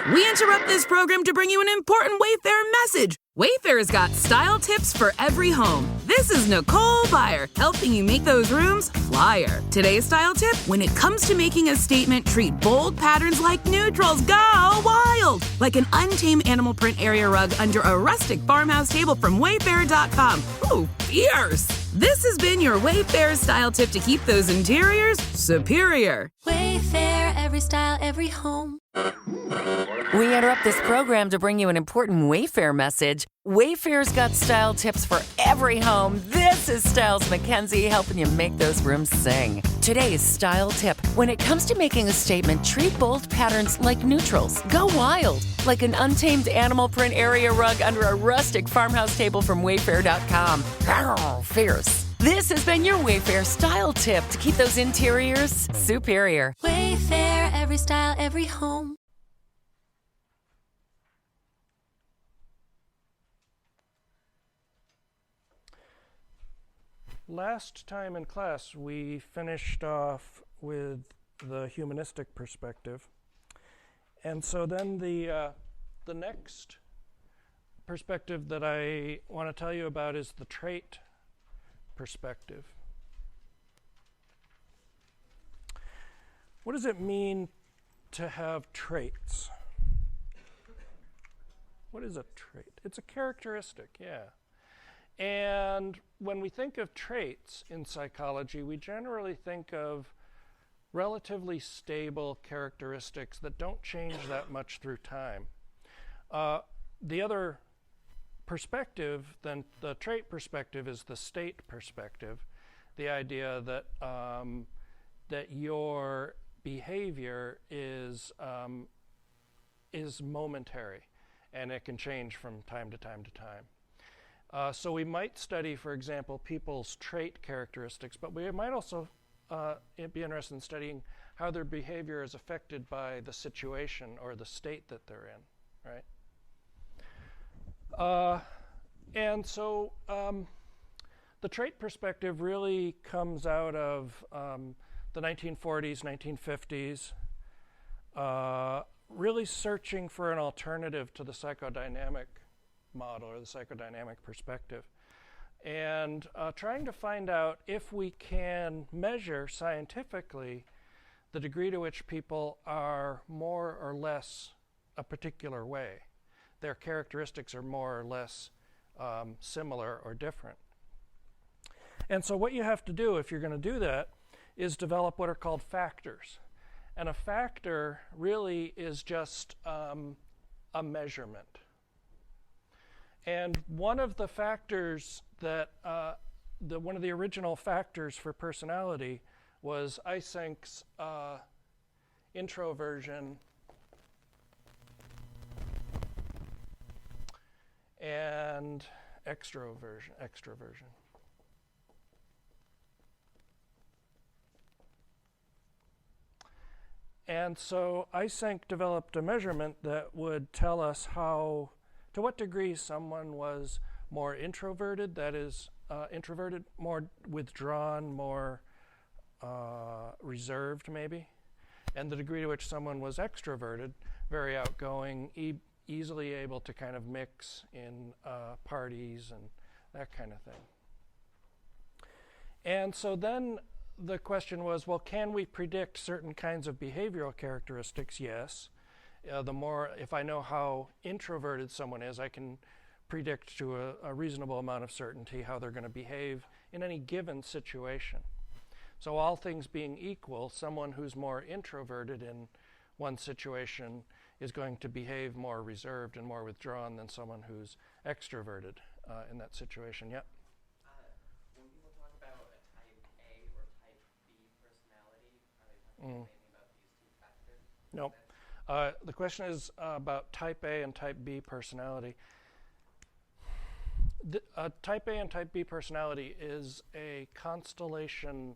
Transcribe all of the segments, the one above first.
We interrupt this program to bring you an important Wayfair message. Wayfair's got style tips for every home. This is Nicole Byer, helping you make those rooms flyer. Today's style tip: when it comes to making a statement, treat bold patterns like neutrals. Go wild! Like an untamed animal print area rug under a rustic farmhouse table from Wayfair.com. Ooh, fierce! This has been your Wayfair style tip to keep those interiors superior. Wayfair, every style, every home. We interrupt this program to bring you an important Wayfair message. Wayfair's got style tips for every home. This is Styles McKenzie helping you make those rooms sing. Today's style tip: when it comes to making a statement, treat bold patterns like neutrals. Go wild, like an untamed animal print area rug under a rustic farmhouse table from Wayfair.com. Arr, fierce. This has been your Wayfair style tip to keep those interiors superior. Wayfair, every style, every home. Last time in class, we finished off with the humanistic perspective. And so then the next perspective that I want to tell you about is the trait perspective. What does it mean to have traits? What is a trait? It's a characteristic, yeah. And when we think of traits in psychology, we generally think of relatively stable characteristics that don't change that much through time. The other perspective than the trait perspective is the state perspective, the idea that that your behavior is momentary, and it can change from time to time to time. So we might study, for example, people's trait characteristics, but we might also be interested in studying how their behavior is affected by the situation or the state that they're in, right? And so the trait perspective really comes out of the 1940s, 1950s, really searching for an alternative to the psychodynamic model or the psychodynamic perspective, and trying to find out if we can measure scientifically the degree to which people are more or less a particular way. Their characteristics are more or less similar or different. And so what you have to do if you're going to do that is develop what are called factors. And a factor really is just a measurement. And one of the factors that, one of the original factors for personality was Eysenk's introversion and extroversion. And so Eysenck developed a measurement that would tell us to what degree someone was more introverted, that is, introverted, more withdrawn, more reserved maybe, and the degree to which someone was extroverted, very outgoing, easily able to kind of mix in parties and that kind of thing. And so then the question was, well, can we predict certain kinds of behavioral characteristics? Yes. If I know how introverted someone is, I can predict to a reasonable amount of certainty how they're going to behave in any given situation. So all things being equal, someone who's more introverted in one situation is going to behave more reserved and more withdrawn than someone who's extroverted in that situation. Yep. When people talk about a type A or type B personality, are they talking mainly about these two factors? Nope. The question is about type A and type B personality. Type A and type B personality is a constellation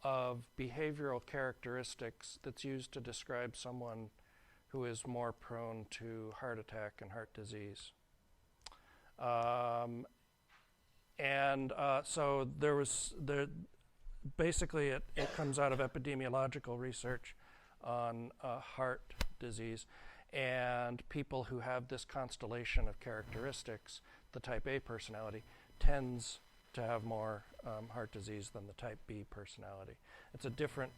of behavioral characteristics that's used to describe someone who is more prone to heart attack and heart disease. So basically it comes out of epidemiological research on heart disease. And people who have this constellation of characteristics, the type A personality, tends to have more heart disease than the type B personality. It's a different,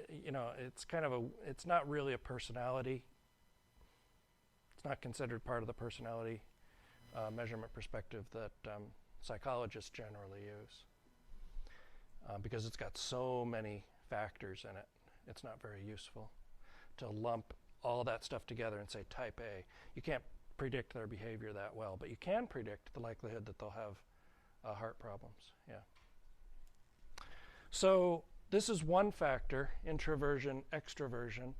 it's kind of it's not really a personality. It's not considered part of the personality measurement perspective that psychologists generally use because it's got so many factors in it. It's not very useful to lump all that stuff together and say type A. You can't predict their behavior that well, but you can predict the likelihood that they'll have heart problems. Yeah. So this is one factor, introversion, extroversion.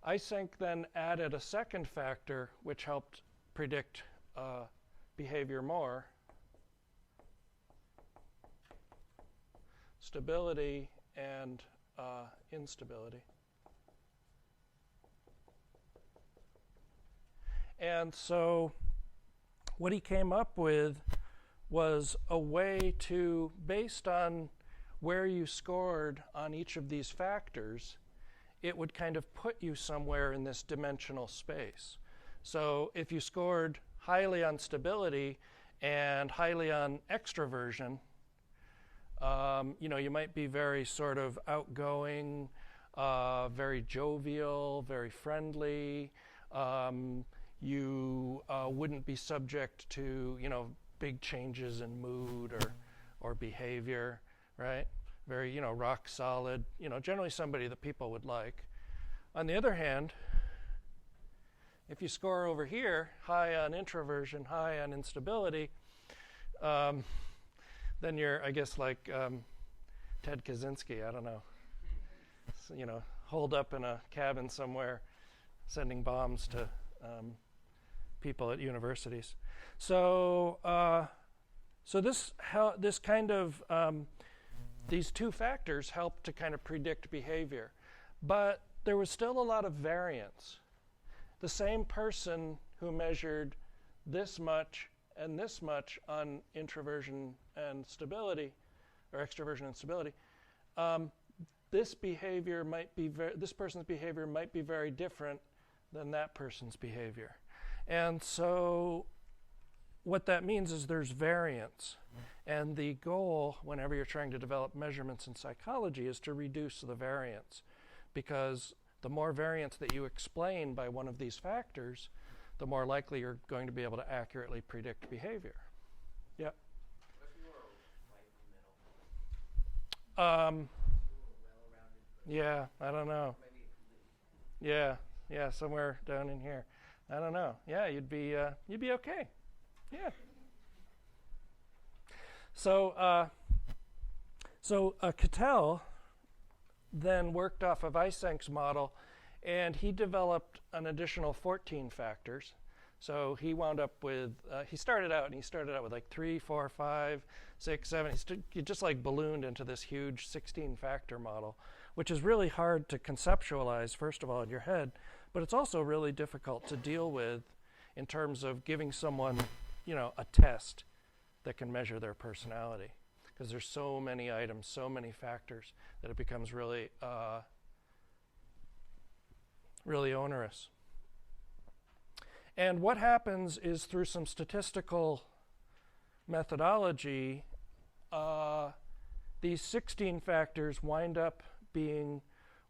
Eysenck then added a second factor which helped predict behavior more. Stability and instability. And so what he came up with was a way to, based on where you scored on each of these factors, it would kind of put you somewhere in this dimensional space. So if you scored highly on stability and highly on extroversion, you might be very sort of outgoing, very jovial, very friendly. You wouldn't be subject to, big changes in mood or behavior, right? Very, rock solid, generally somebody that people would like. On the other hand, if you score over here, high on introversion, high on instability, then you're, I guess, like Ted Kaczynski, I don't know, so, holed up in a cabin somewhere, sending bombs to people at universities. So, this kind of these two factors help to kind of predict behavior, but there was still a lot of variance. The same person who measured this much and this much on introversion and stability, or extroversion and stability, this person's behavior might be very different than that person's behavior. And so what that means is there's variance. And the goal, whenever you're trying to develop measurements in psychology, is to reduce the variance. Because the more variance that you explain by one of these factors, the more likely you're going to be able to accurately predict behavior. Yep. What if you were right in the middle? Yeah, I don't know. Maybe Yeah, somewhere down in here. I don't know. Yeah, you'd be okay. Yeah. So Cattell then worked off of Eysenck's model, and he developed an additional 14 factors. So he wound up with, he started out with like 3, 4, 5, 6, 7. He just like ballooned into this huge 16-factor model, which is really hard to conceptualize, first of all, in your head, but it's also really difficult to deal with in terms of giving someone, a test that can measure their personality. Because there's so many items, so many factors, that it becomes really, really onerous. And what happens is, through some statistical methodology, these 16 factors wind up being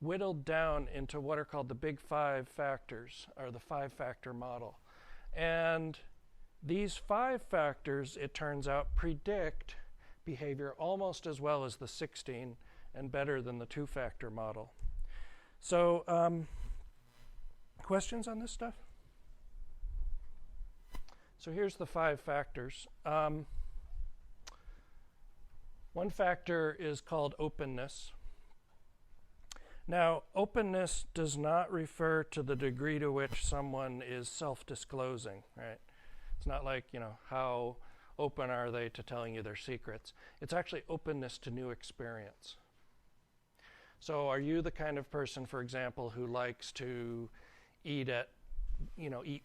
whittled down into what are called the big 5 factors, or the 5-factor model. And these 5 factors, it turns out, predict behavior almost as well as the 16 and better than the 2-factor model. So, questions on this stuff? So here's the 5 factors. One factor is called openness. Now, openness does not refer to the degree to which someone is self-disclosing, right? It's not like, how open are they to telling you their secrets. It's actually openness to new experience. So are you the kind of person, for example, who likes to eat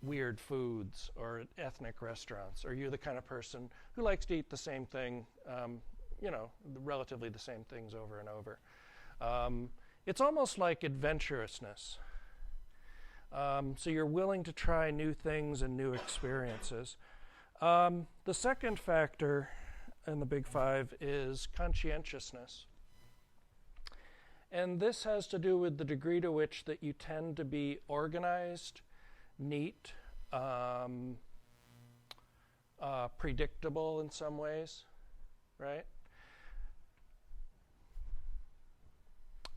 weird foods or at ethnic restaurants? Are you the kind of person who likes to eat the same thing, relatively the same things over and over? It's almost like adventurousness. So you're willing to try new things and new experiences. The second factor in the Big Five is conscientiousness. And this has to do with the degree to which that you tend to be organized, neat, predictable in some ways, right?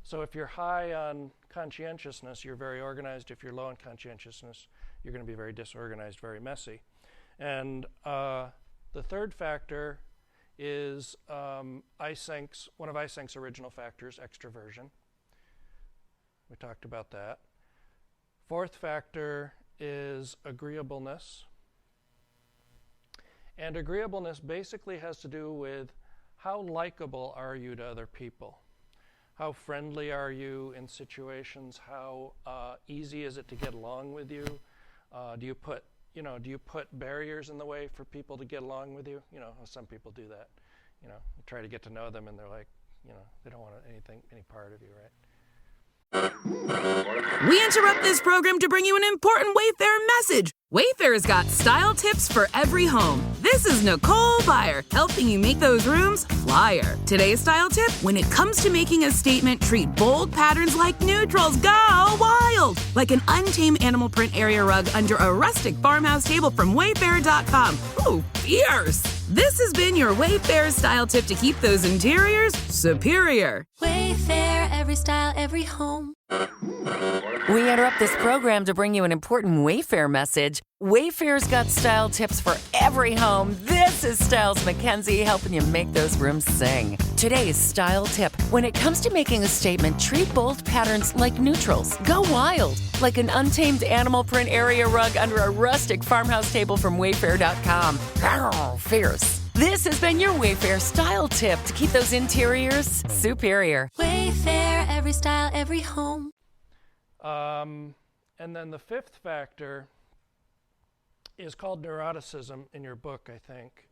So if you're high on conscientiousness, you're very organized. If you're low on conscientiousness, you're going to be very disorganized, very messy. And the third factor is one of Eysenk's original factors, extroversion. We talked about that. Fourth factor is agreeableness. And agreeableness basically has to do with how likable are you to other people? How friendly are you in situations? How easy is it to get along with you? Do you put barriers in the way for people to get along with you? Some people do that. You try to get to know them, and they're like, they don't want any part of you, right? We interrupt this program to bring you an important Wayfair message. Wayfair's got style tips for every home. This is Nicole Byer, helping you make those rooms flyer. Today's style tip: when it comes to making a statement, treat bold patterns like neutrals. Go wild! Like an untamed animal print area rug under a rustic farmhouse table from Wayfair.com. Ooh, fierce! This has been your Wayfair style tip to keep those interiors superior. Wayfair, every style, every home. We interrupt this program to bring you an important Wayfair message. Wayfair's got style tips for every home. This is Styles Mackenzie helping you make those rooms sing. Today's style tip: when it comes to making a statement, treat bold patterns like neutrals. Go wild, like an untamed animal print area rug under a rustic farmhouse table from Wayfair.com. Arr, fierce. This has been your Wayfair style tip to keep those interiors superior. Wayfair, every style, every home. And then the fifth factor is called neuroticism in your book, I think.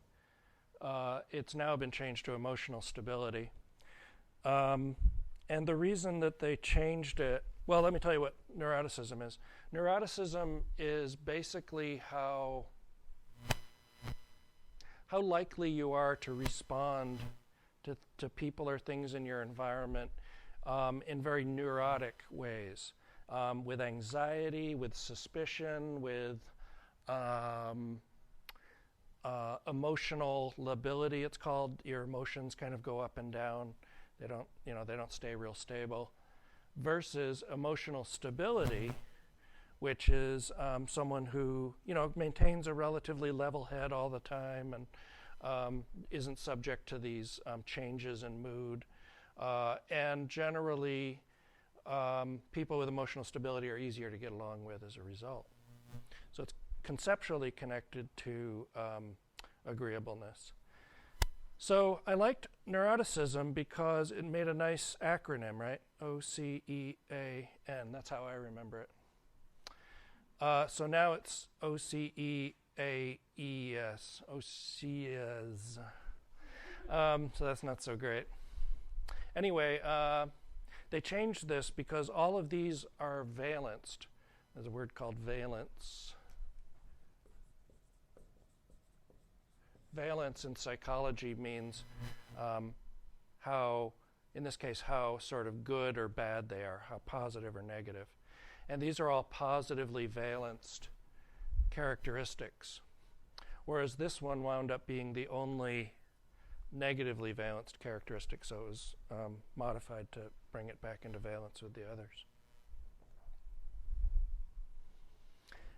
It's now been changed to emotional stability. And the reason that they changed it, well, let me tell you what neuroticism is. Neuroticism is basically how likely you are to respond to people or things in your environment in very neurotic ways, with anxiety, with suspicion, with emotional lability, it's called. Your emotions kind of go up and down. They don't stay real stable. Versus emotional stability, which is someone who maintains a relatively level head all the time and isn't subject to these changes in mood. And generally, people with emotional stability are easier to get along with as a result. So it's conceptually connected to agreeableness. So I liked neuroticism because it made a nice acronym, right? OCEAN. That's how I remember it. So now it's OCEAES. OCEAS. So that's not so great. Anyway, they changed this because all of these are valenced. There's a word called valence. Valence in psychology means how, in this case, how sort of good or bad they are, how positive or negative. And these are all positively valenced characteristics, whereas this one wound up being the only negatively valenced characteristic, so it was modified to bring it back into valence with the others.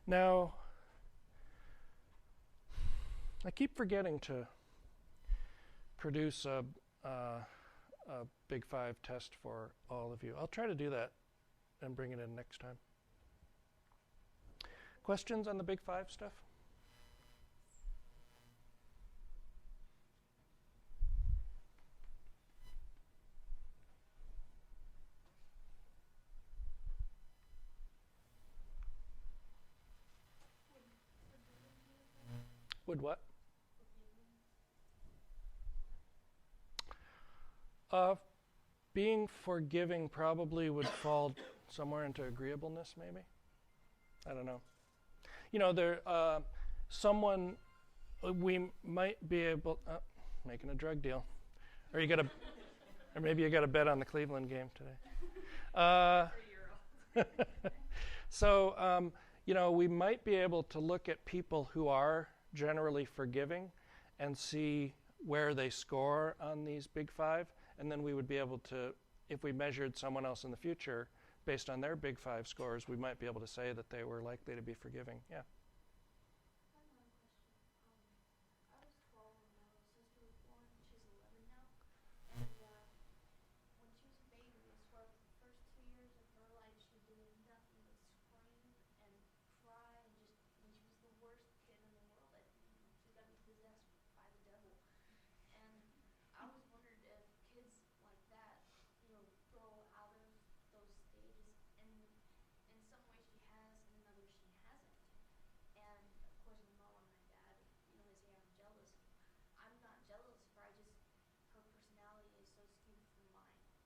Now, I keep forgetting to produce a Big Five test for all of you. I'll try to do that and bring it in next time. Questions on the Big Five stuff? Would what? Being forgiving probably would fall somewhere into agreeableness, maybe. I don't know. You know, someone we might be able making a drug deal, or or maybe you got a bet on the Cleveland game today. So you know, we might be able to look at people who are generally forgiving and see where they score on these big five, and then we would be able to, if we measured someone else in the future based on their big five scores, we might be able to say that they were likely to be forgiving. Yeah.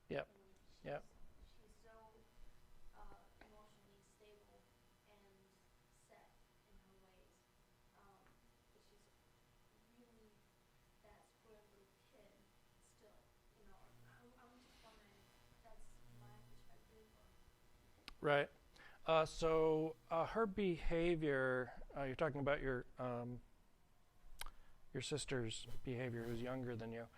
Yep. Yep. She's so emotionally stable and set in her ways. But she's really that spoiled little kid still. You know, I was just wondering if that's my perspective or. Right. So her behavior, you're talking about your sister's behavior, who's younger than you.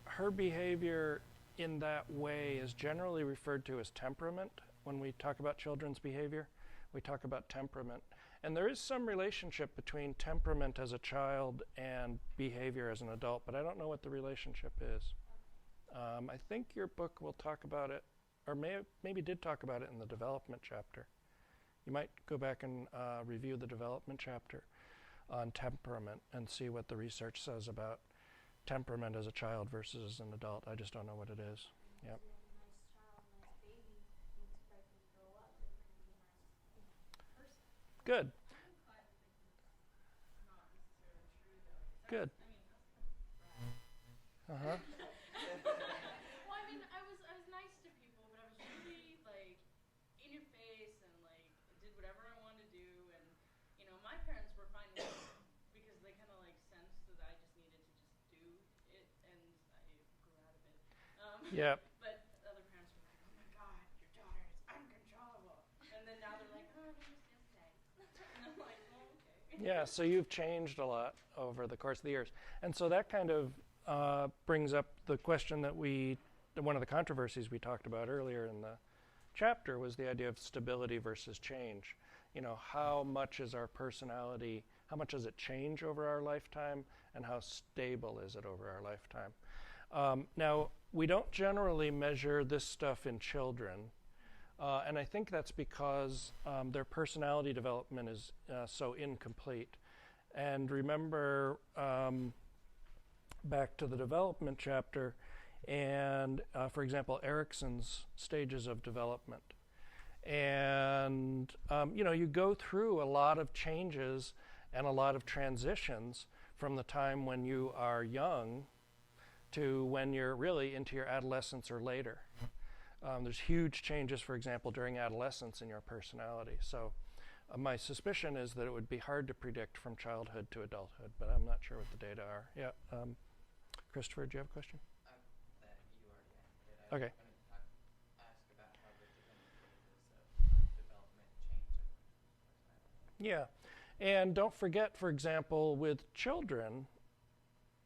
Her behavior in that way is generally referred to as temperament. When we talk about children's behavior, we talk about temperament. And there is some relationship between temperament as a child and behavior as an adult, but I don't know what the relationship is. I think your book will talk about it, or maybe did talk about it in the development chapter. You might go back and review the development chapter on temperament and see what the research says about temperament as a child versus as an adult. I just don't know what it is. Yep. Nice child, nice baby, you expect them to grow up and be a nice person. Good. I'm inclined to think that's not necessarily true, though. Good. I mean, that's kind of Uh-huh. well, I mean, I was nice to people, but I was really like in your face and like did whatever I wanted to do, and you know, my parents were fine with it because they kind of like sensed that I just needed to just do it, and I grew out of it. Yep. But other parents were like, "Oh my God, your daughter is uncontrollable," and then now they're like, "Oh, it was yesterday," and I'm like, "Oh, okay." Yeah, so you've changed a lot over the course of the years. And so that kind of brings up the question that one of the controversies we talked about earlier in the chapter was the idea of stability versus change. You know, how much is our personality, how much does it change over our lifetime, and how stable is it over our lifetime? Now, we don't generally measure this stuff in children, and I think that's because their personality development is so incomplete. And remember, back to the development chapter, and for example, Erickson's stages of development. And you know, you go through a lot of changes and a lot of transitions from the time when you are young to when you're really into your adolescence or later. There's huge changes, for example, during adolescence in your personality. So my suspicion is that it would be hard to predict from childhood to adulthood, but I'm not sure what the data are. Yeah. Christopher, do you have a question? That you already answered it. I Okay. was going to ask about how the different phases of development change of personality. Yeah. And don't forget, for example, with children,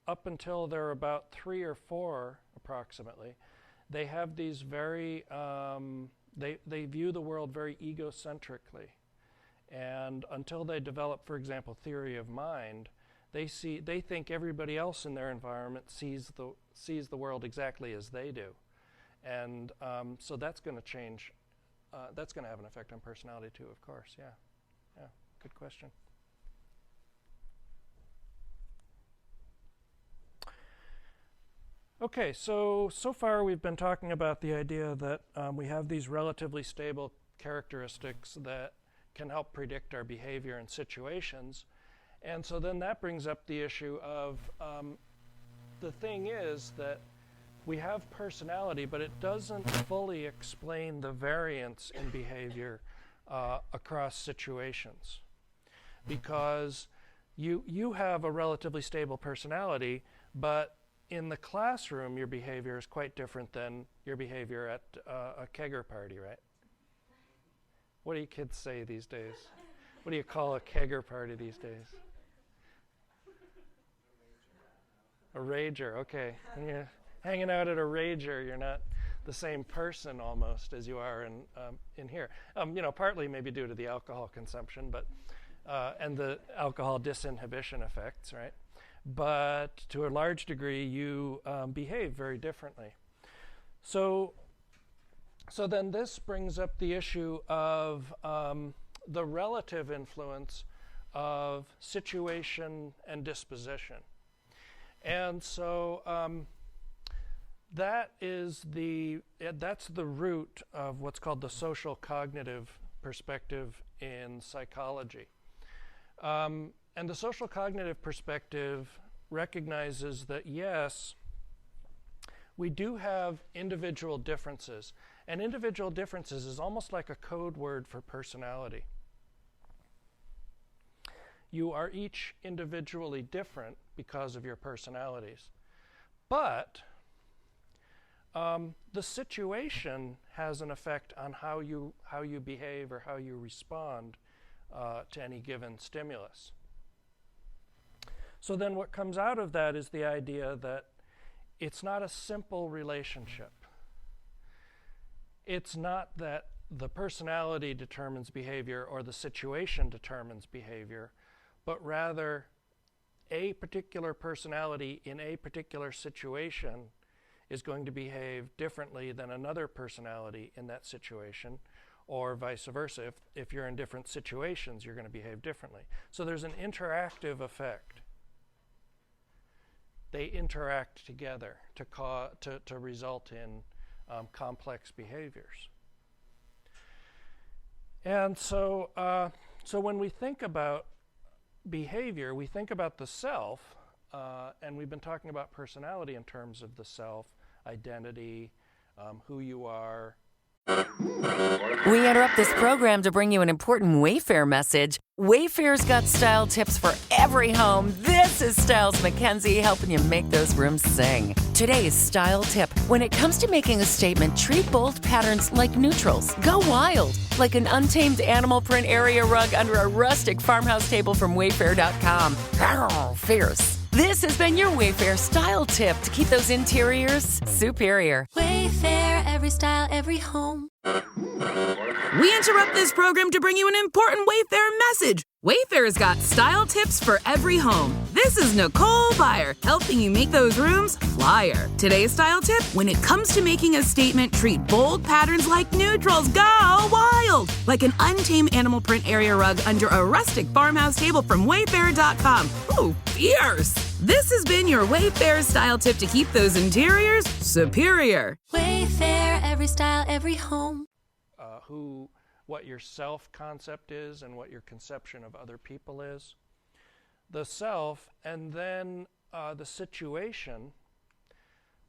up until they're about 3 or 4 approximately, they have these very, they view the world very egocentrically. And until they develop, for example, theory of mind, they think everybody else in their environment sees the world exactly as they do. And so that's going to change, that's going to have an effect on personality too, of course. Yeah. Yeah, good question. Okay, so far we've been talking about the idea that we have these relatively stable characteristics that can help predict our behavior in situations. And so then that brings up the issue of the thing is that we have personality, but it doesn't fully explain the variance in behavior across situations, because you have a relatively stable personality, but in the classroom your behavior is quite different than your behavior at a kegger party, right? What do you kids say these days? What do you call a kegger party these days? A rager, okay. When you're hanging out at a rager, you're not the same person almost as you are in here. Partly maybe due to the alcohol consumption, but and the alcohol disinhibition effects, right? But to a large degree, you behave very differently. So then this brings up the issue of the relative influence of situation and disposition. And so that's the root of what's called the social cognitive perspective in psychology. And the social cognitive perspective recognizes that, yes, we do have individual differences. And individual differences is almost like a code word for personality. You are each individually different because of your personalities. But the situation has an effect on how you behave or how you respond to any given stimulus. So then what comes out of that is the idea that it's not a simple relationship. It's not that the personality determines behavior or the situation determines behavior, but rather a particular personality in a particular situation is going to behave differently than another personality in that situation, or vice versa. If you're in different situations, you're going to behave differently. So there's an interactive effect. They interact together to result in complex behaviors. And so when we think about behavior, we think about the self, and we've been talking about personality in terms of the self, identity, who you are. We interrupt this program to bring you an important Wayfair message. Wayfair's got style tips for every home. This is Styles McKenzie helping you make those rooms sing. Today's style tip: when it comes to making a statement, treat bold patterns like neutrals. Go wild, like an untamed animal print area rug under a rustic farmhouse table from Wayfair.com. Arr, fierce. This has been your Wayfair style tip to keep those interiors superior. Wayfair, every style, every home. We interrupt this program to bring you an important Wayfair message. Wayfair's got style tips for every home. This is Nicole Byer, helping you make those rooms flyer. Today's style tip: when it comes to making a statement, treat bold patterns like neutrals. Go wild, like an untamed animal print area rug under a rustic farmhouse table from Wayfair.com. Ooh, fierce. This has been your Wayfair style tip to keep those interiors superior. Wayfair, every style, every home. What your self concept is and what your conception of other people is. The self, and then the situation.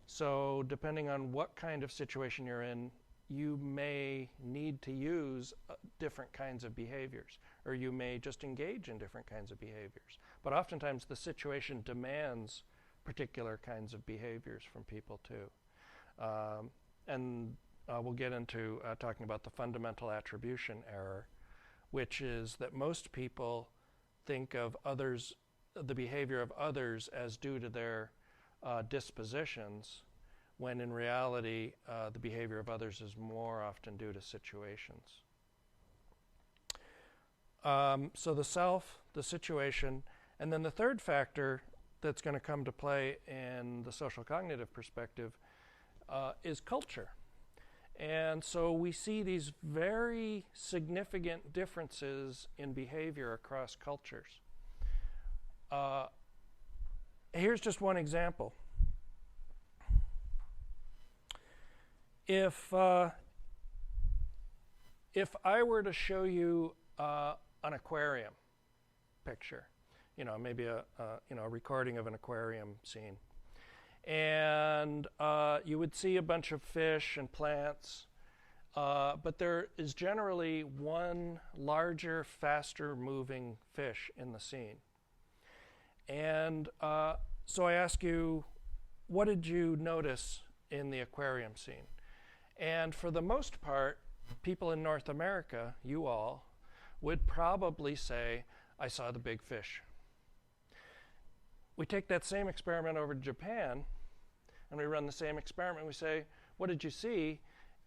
So depending on what kind of situation you're in, you may need to use different kinds of behaviors, or you may just engage in different kinds of behaviors. But oftentimes the situation demands particular kinds of behaviors from people too. We'll get into talking about the fundamental attribution error, which is that most people think of others, the behavior of others, as due to their dispositions, when in reality the behavior of others is more often due to situations. So the self, the situation, and then the third factor that's going to come to play in the social cognitive perspective is culture. And so we see these very significant differences in behavior across cultures. Here's just one example. If I were to show you an aquarium picture, maybe a recording of an aquarium scene, and you would see a bunch of fish and plants, but there is generally one larger, faster moving fish in the scene. And so I ask you, what did you notice in the aquarium scene? And for the most part, people in North America, you all, would probably say, I saw the big fish. We take that same experiment over to Japan, and we run the same experiment. We say, what did you see?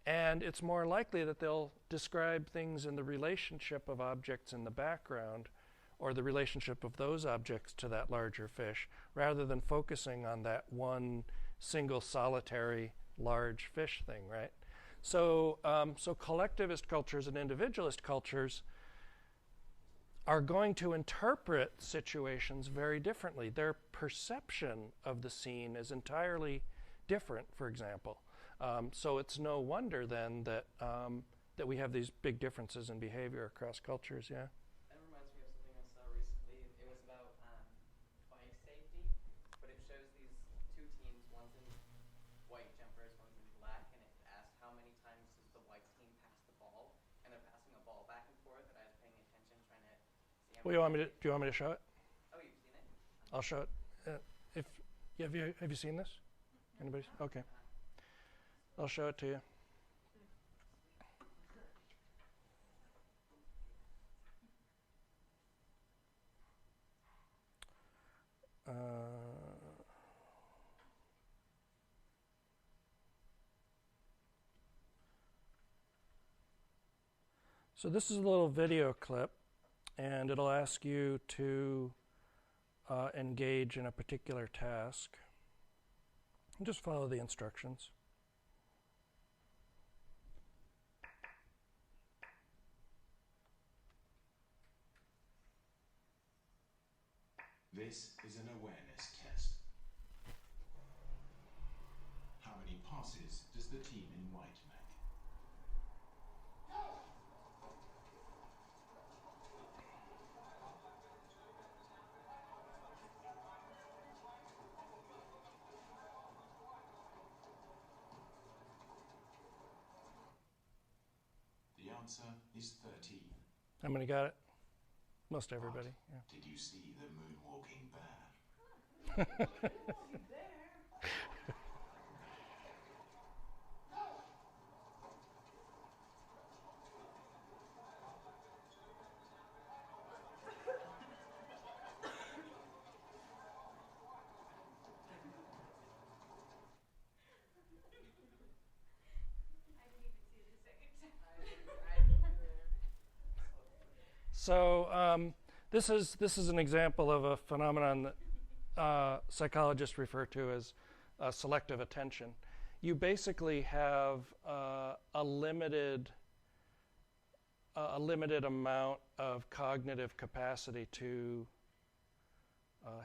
And it's more likely that they'll describe things in the relationship of objects in the background, or the relationship of those objects to that larger fish, rather than focusing on that one single solitary large fish thing, right? So, so collectivist cultures and individualist cultures are going to interpret situations very differently. Their perception of the scene is entirely different, for example. So it's no wonder then that that we have these big differences in behavior across cultures, yeah? That reminds me of something I saw recently. It was about bike safety, but it shows these two teams, one's in white jumpers, one's in black, and it asked how many times does the white team pass the ball, and they're passing a ball back and forth, and I was paying attention, trying to see how Well, do you want me to show it? Oh, you've seen it? I'll show it. Have you seen this? Anybody? Okay. I'll show it to you. So this is a little video clip, and it'll ask you to engage in a particular task. And just follow the instructions. This is an awareness test. How many passes does the team in white make? The answer is 13. How many got it? Most everybody. Yeah. Did you see the moonwalking bear? So this is an example of a phenomenon that psychologists refer to as selective attention. You basically have a limited amount of cognitive capacity to.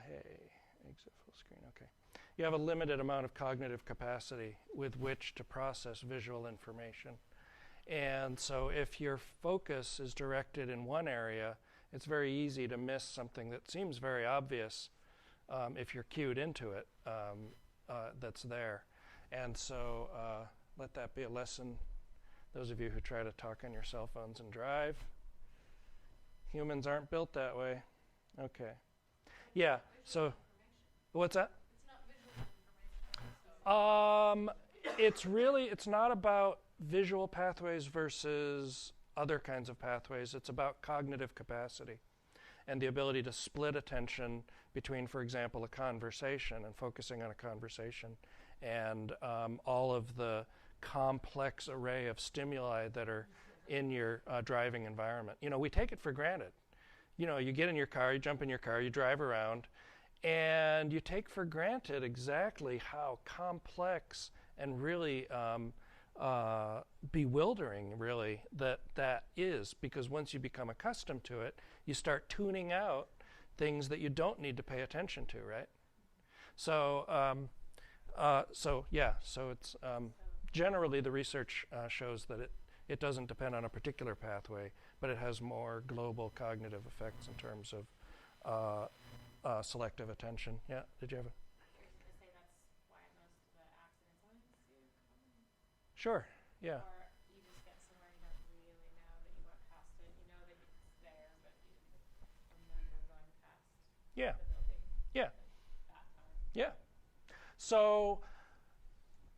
Hey, exit full screen. Okay. You have a limited amount of cognitive capacity with which to process visual information. And so if your focus is directed in one area, it's very easy to miss something that seems very obvious if you're cued into it that's there. And so let that be a lesson. Those of you who try to talk on your cell phones and drive, humans aren't built that way. Okay. Yeah, so what's that? It's not about visual pathways versus other kinds of pathways. It's about cognitive capacity and the ability to split attention between, for example, a conversation and focusing on a conversation and all of the complex array of stimuli that are in your driving environment. You know, we take it for granted. You know, you get in your car, you jump in your car, you drive around, and you take for granted exactly how complex and really bewildering, really, that is, because once you become accustomed to it, you start tuning out things that you don't need to pay attention to, right? So, so it's generally the research shows that it doesn't depend on a particular pathway, but it has more global cognitive effects in terms of selective attention. Yeah, did you have a? Say that's why most of the accidents always do come. Sure, yeah. Or you just get Yeah. the building. Yeah. That time. Yeah. So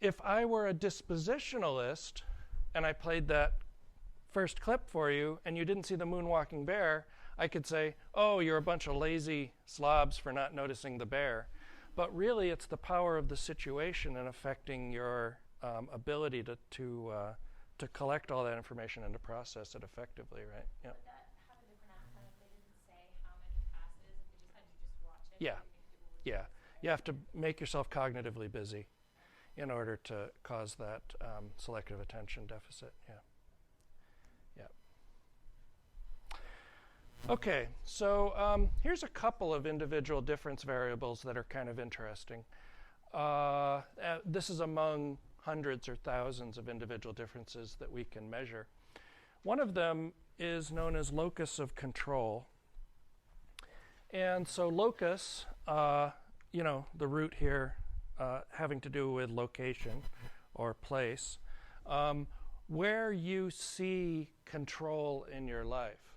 if I were a dispositionalist and I played that first clip for you and you didn't see the moonwalking bear, I could say, oh, you're a bunch of lazy slobs for not noticing the bear. But really, it's the power of the situation and affecting your ability to collect all that information and to process it effectively, right? Yeah. Would that have a different outcome if they didn't say how many passes, if they just had you just watch it? Yeah. Do you think people would Yeah. just say? You have to make yourself cognitively busy in order to cause that selective attention deficit. Yeah. Yeah. Okay, so here's a couple of individual difference variables that are kind of interesting. This is among hundreds or thousands of individual differences that we can measure. One of them is known as locus of control. And so locus, you know, the root here having to do with location or place, where you see control in your life.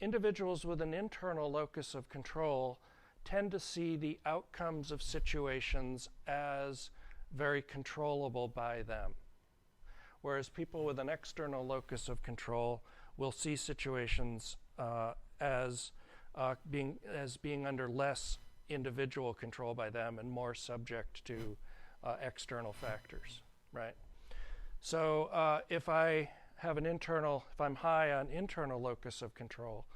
Individuals with an internal locus of control tend to see the outcomes of situations as very controllable by them, whereas people with an external locus of control will see situations as being under less individual control by them and more subject to external factors, right? So if I'm high on internal locus of control,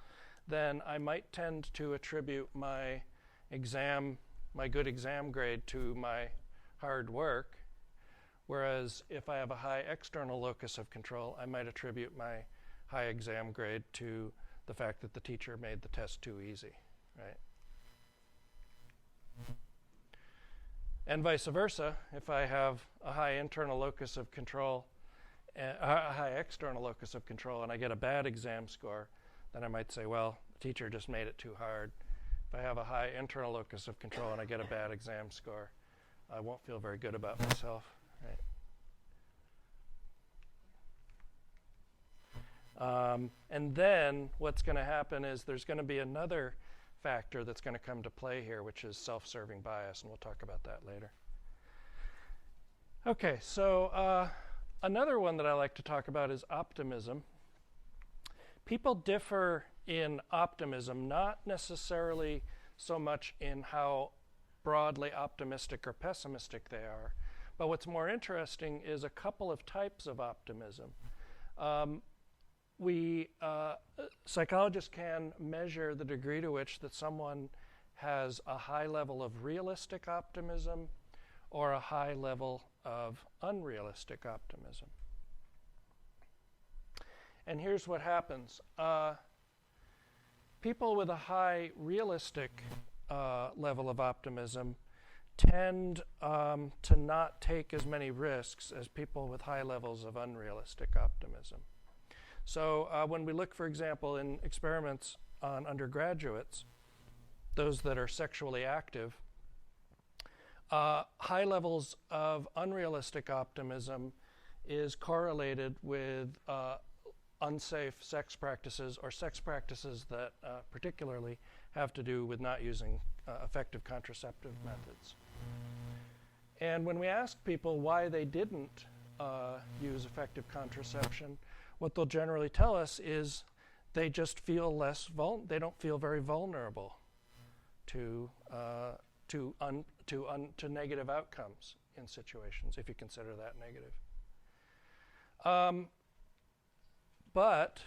then I might tend to attribute my good exam grade to my hard work, whereas if I have a high external locus of control, I might attribute my high exam grade to the fact that the teacher made the test too easy, right? And vice versa, if I have a high internal locus of control, a high external locus of control, and I get a bad exam score, then I might say, well, the teacher just made it too hard. If I have a high internal locus of control and I get a bad exam score, I won't feel very good about myself, right? And then what's going to happen is there's going to be another factor that's going to come to play here, which is self-serving bias, and we'll talk about that later. Okay, so another one that I like to talk about is optimism. People differ in optimism, not necessarily so much in how broadly optimistic or pessimistic they are, but what's more interesting is a couple of types of optimism. Psychologists can measure the degree to which that someone has a high level of realistic optimism or a high level of unrealistic optimism. And here's what happens. People with a high realistic level of optimism tend to not take as many risks as people with high levels of unrealistic optimism. So when we look, for example, in experiments on undergraduates, those that are sexually active, high levels of unrealistic optimism is correlated with unsafe sex practices or sex practices that particularly have to do with not using effective contraceptive methods. And when we ask people why they didn't use effective contraception, what they'll generally tell us is they just feel they don't feel very vulnerable to negative outcomes in situations, if you consider that negative. But,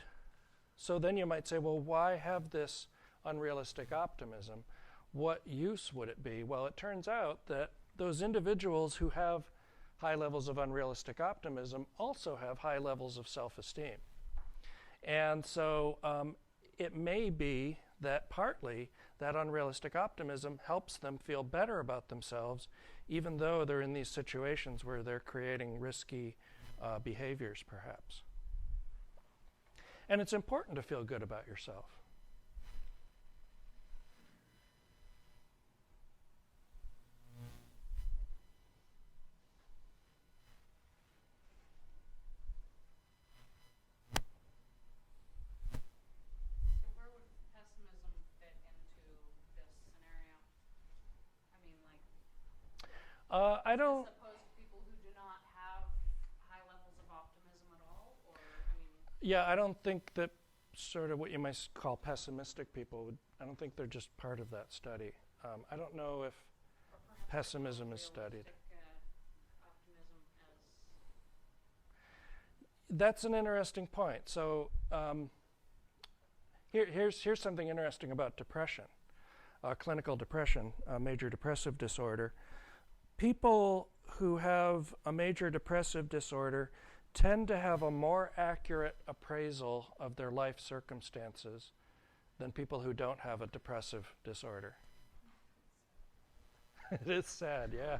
so then you might say, well, why have this unrealistic optimism? What use would it be? Well, it turns out that those individuals who have high levels of unrealistic optimism also have high levels of self-esteem. And so it may be that partly that unrealistic optimism helps them feel better about themselves, even though they're in these situations where they're creating risky behaviors, perhaps. And it's important to feel good about yourself. So where would pessimism fit into I don't. As opposed to people who do not have high levels of optimism at all, or I mean. Yeah, I don't think that sort of what you might call pessimistic people would. I don't think they're just part of that study. I don't know if pessimism is studied. Optimism as That's an interesting point. So here's something interesting about depression, clinical depression, major depressive disorder. People who have a major depressive disorder tend to have a more accurate appraisal of their life circumstances than people who don't have a depressive disorder. It is sad, yeah.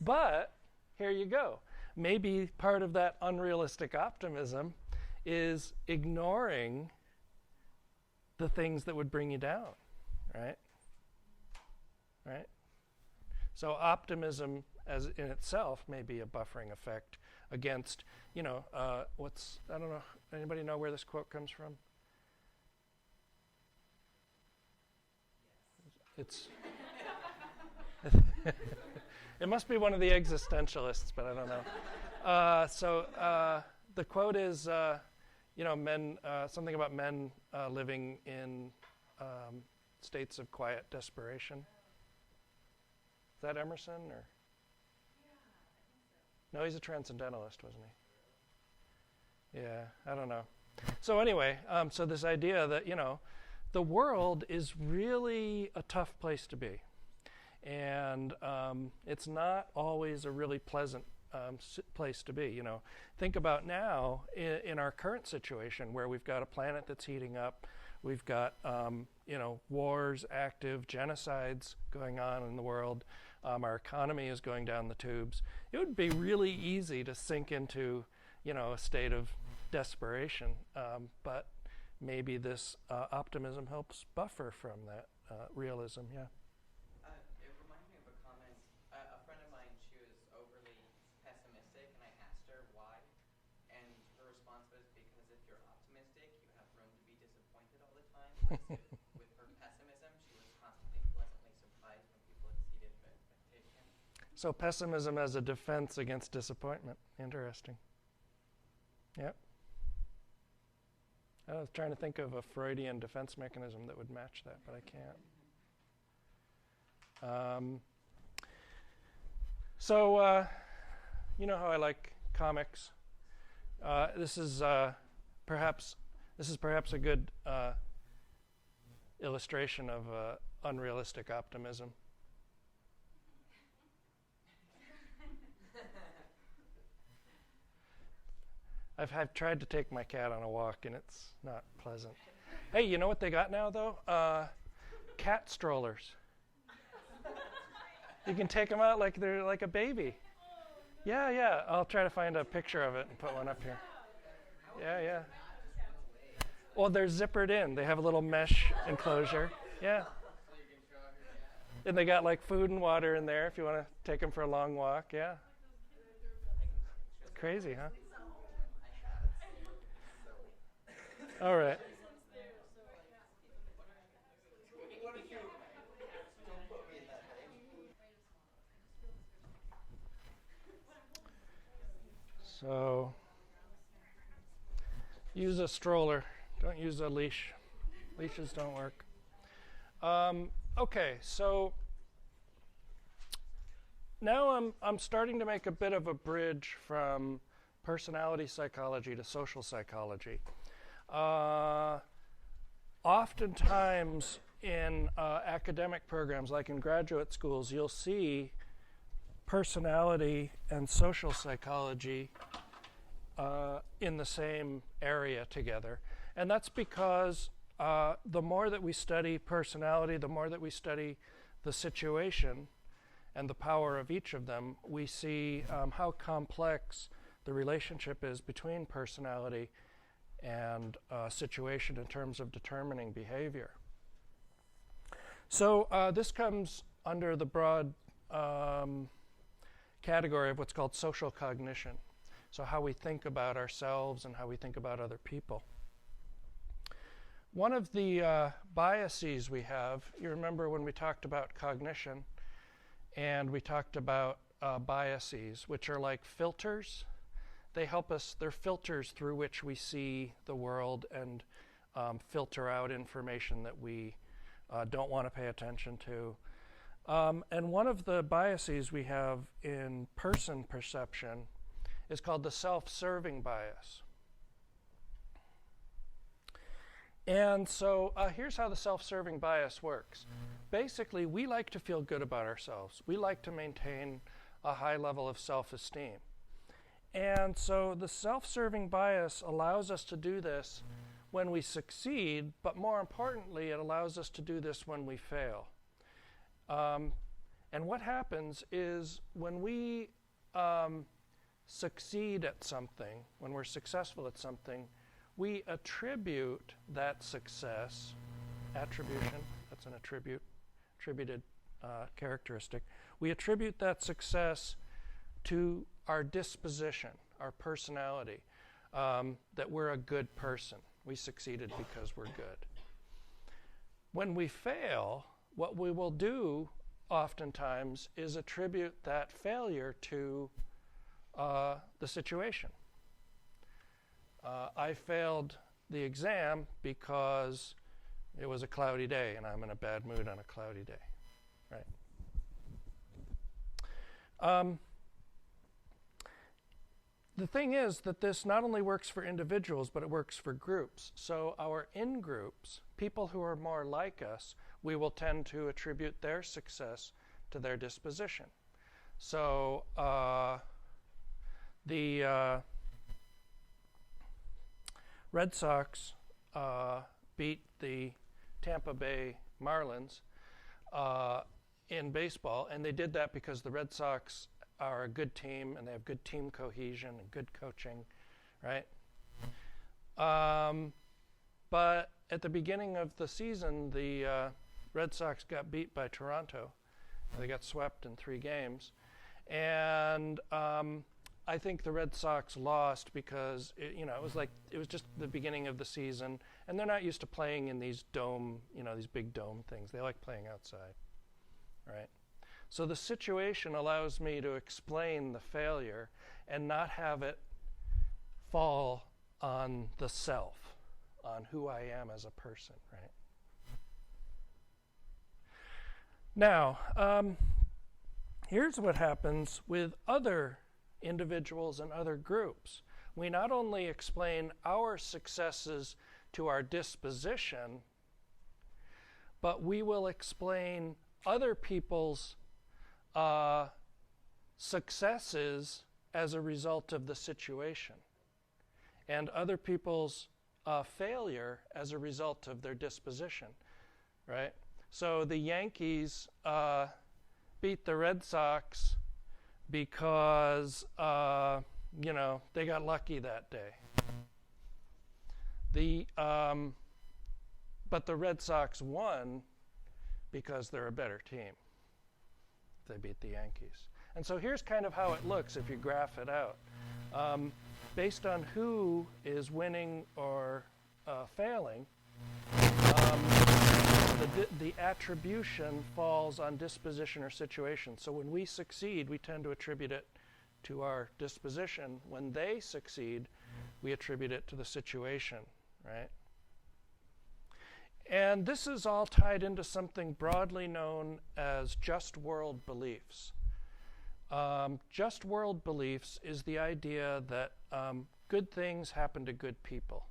But here you go. Maybe part of that unrealistic optimism is ignoring the things that would bring you down, right? Right? So optimism as in itself may be a buffering effect against, I don't know, anybody know where this quote comes from? It's it must be one of the existentialists, but I don't know. The quote is, men, something about men living in states of quiet desperation. Is that Emerson or? No, he's a transcendentalist, wasn't he? Yeah, I don't know. So anyway, so this idea that, the world is really a tough place to be. And it's not always a really pleasant place to be. Think about now in our current situation where we've got a planet that's heating up, we've got wars active, genocides going on in the world, our economy is going down the tubes. It would be really easy to sink into a state of desperation, but maybe this optimism helps buffer from that realism. Yeah. It reminded me of a comment. A friend of mine, she was overly pessimistic, and I asked her why, and her response was because if you're optimistic, you have room to be disappointed all the time. With her pessimism, she was constantly pleasantly surprised when people exceeded her expectations. So pessimism as a defense against disappointment. Interesting. Yep. I was trying to think of a Freudian defense mechanism that would match that, but I can't. You know how I like comics. This is perhaps a good illustration of unrealistic optimism. I've tried to take my cat on a walk, and it's not pleasant. Hey, you know what they got now, though? Cat strollers. You can take them out like they're like a baby. Yeah. I'll try to find a picture of it and put one up here. Yeah. Well, they're zippered in. They have a little mesh enclosure. Yeah. And they got like food and water in there if you want to take them for a long walk. Yeah. Crazy, huh? All right. So, use a stroller. Don't use a leash. Leashes don't work. Okay, so now I'm starting to make a bit of a bridge from personality psychology to social psychology. Oftentimes in academic programs, like in graduate schools, you'll see personality and social psychology in the same area together. And that's because the more that we study personality, the more that we study the situation and the power of each of them, we see how complex the relationship is between personality and situation in terms of determining behavior. So this comes under the broad category of what's called social cognition. So how we think about ourselves and how we think about other people. One of the biases we have, you remember when we talked about cognition, And we talked about biases, which are like filters. They help us, they're filters through which we see the world and filter out information that we don't want to pay attention to. And one of the biases we have in person perception is called the self-serving bias. And so here's how the self-serving bias works. Basically, we like to feel good about ourselves. We like to maintain a high level of self-esteem. And so the self-serving bias allows us to do this when we succeed, but more importantly, it allows us to do this when we fail. And what happens is when we succeed at something, when we're successful at something, we attribute that success, attribution, that's an attributed characteristic. We attribute that success to our disposition, our personality, that we're a good person. We succeeded because we're good. When we fail, what we will do oftentimes is attribute that failure to the situation. I failed the exam because it was a cloudy day and I'm in a bad mood on a cloudy day, right? The thing is that this not only works for individuals, but it works for groups. So our in-groups, people who are more like us, we will tend to attribute their success to their disposition. So the Red Sox beat the Tampa Bay Marlins in baseball, and they did that because the Red Sox are a good team and they have good team cohesion and good coaching, right? But at the beginning of the season, the Red Sox got beat by Toronto. They got swept in 3 games. And I think the Red Sox lost because it was just the beginning of the season, and they're not used to playing in these dome, these big dome things. They like playing outside, right? So the situation allows me to explain the failure and not have it fall on the self, on who I am as a person, right? Now, here's what happens with other individuals and other groups. We not only explain our successes to our disposition, but we will explain other people's successes as a result of the situation, and other people's failure as a result of their disposition, right? So the Yankees beat the Red Sox because they got lucky that day. But the Red Sox won because they're a better team. They beat the Yankees. And so here's kind of how it looks if you graph it out. Based on who is winning or failing, the attribution falls on disposition or situation. So when we succeed, we tend to attribute it to our disposition. When they succeed, we attribute it to the situation, right? And this is all tied into something broadly known as just world beliefs. Just world beliefs is the idea that good things happen to good people.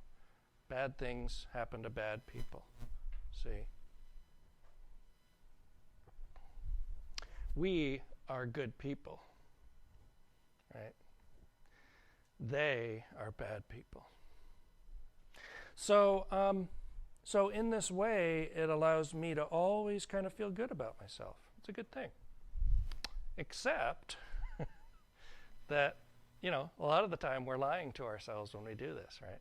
Bad things happen to bad people. See? We are good people, right? They are bad people. So in this way, it allows me to always kind of feel good about myself. It's a good thing. Except that, a lot of the time we're lying to ourselves when we do this, right?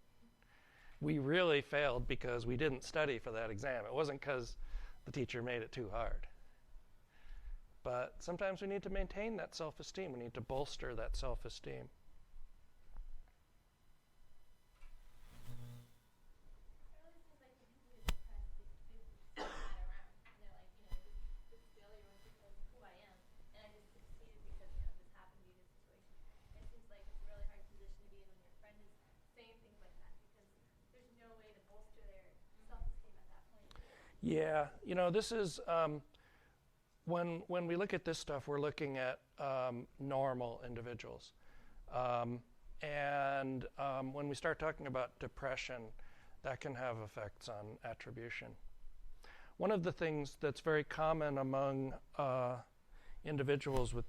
We really failed because we didn't study for that exam. It wasn't because the teacher made it too hard. But sometimes we need to maintain that self-esteem. We need to bolster that self-esteem. And Yeah, this is when we look at this stuff, we're looking at normal individuals, and when we start talking about depression, that can have effects on attribution. One of the things that's very common among individuals with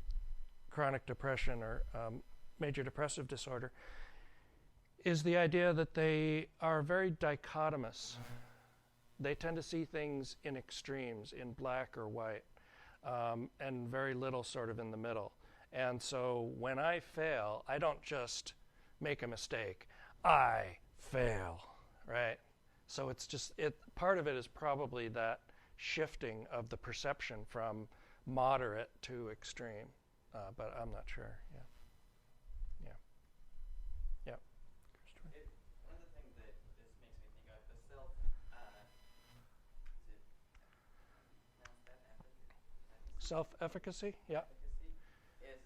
chronic depression or major depressive disorder is the idea that they are very dichotomous. They tend to see things in extremes, in black or white, and very little sort of in the middle. And so when I fail, I don't just make a mistake. I fail, right? So it's just, part of it is probably that shifting of the perception from moderate to extreme. But I'm not sure, yeah. One of the things that this makes me think of, the self-efficacy, yeah. Efficacy is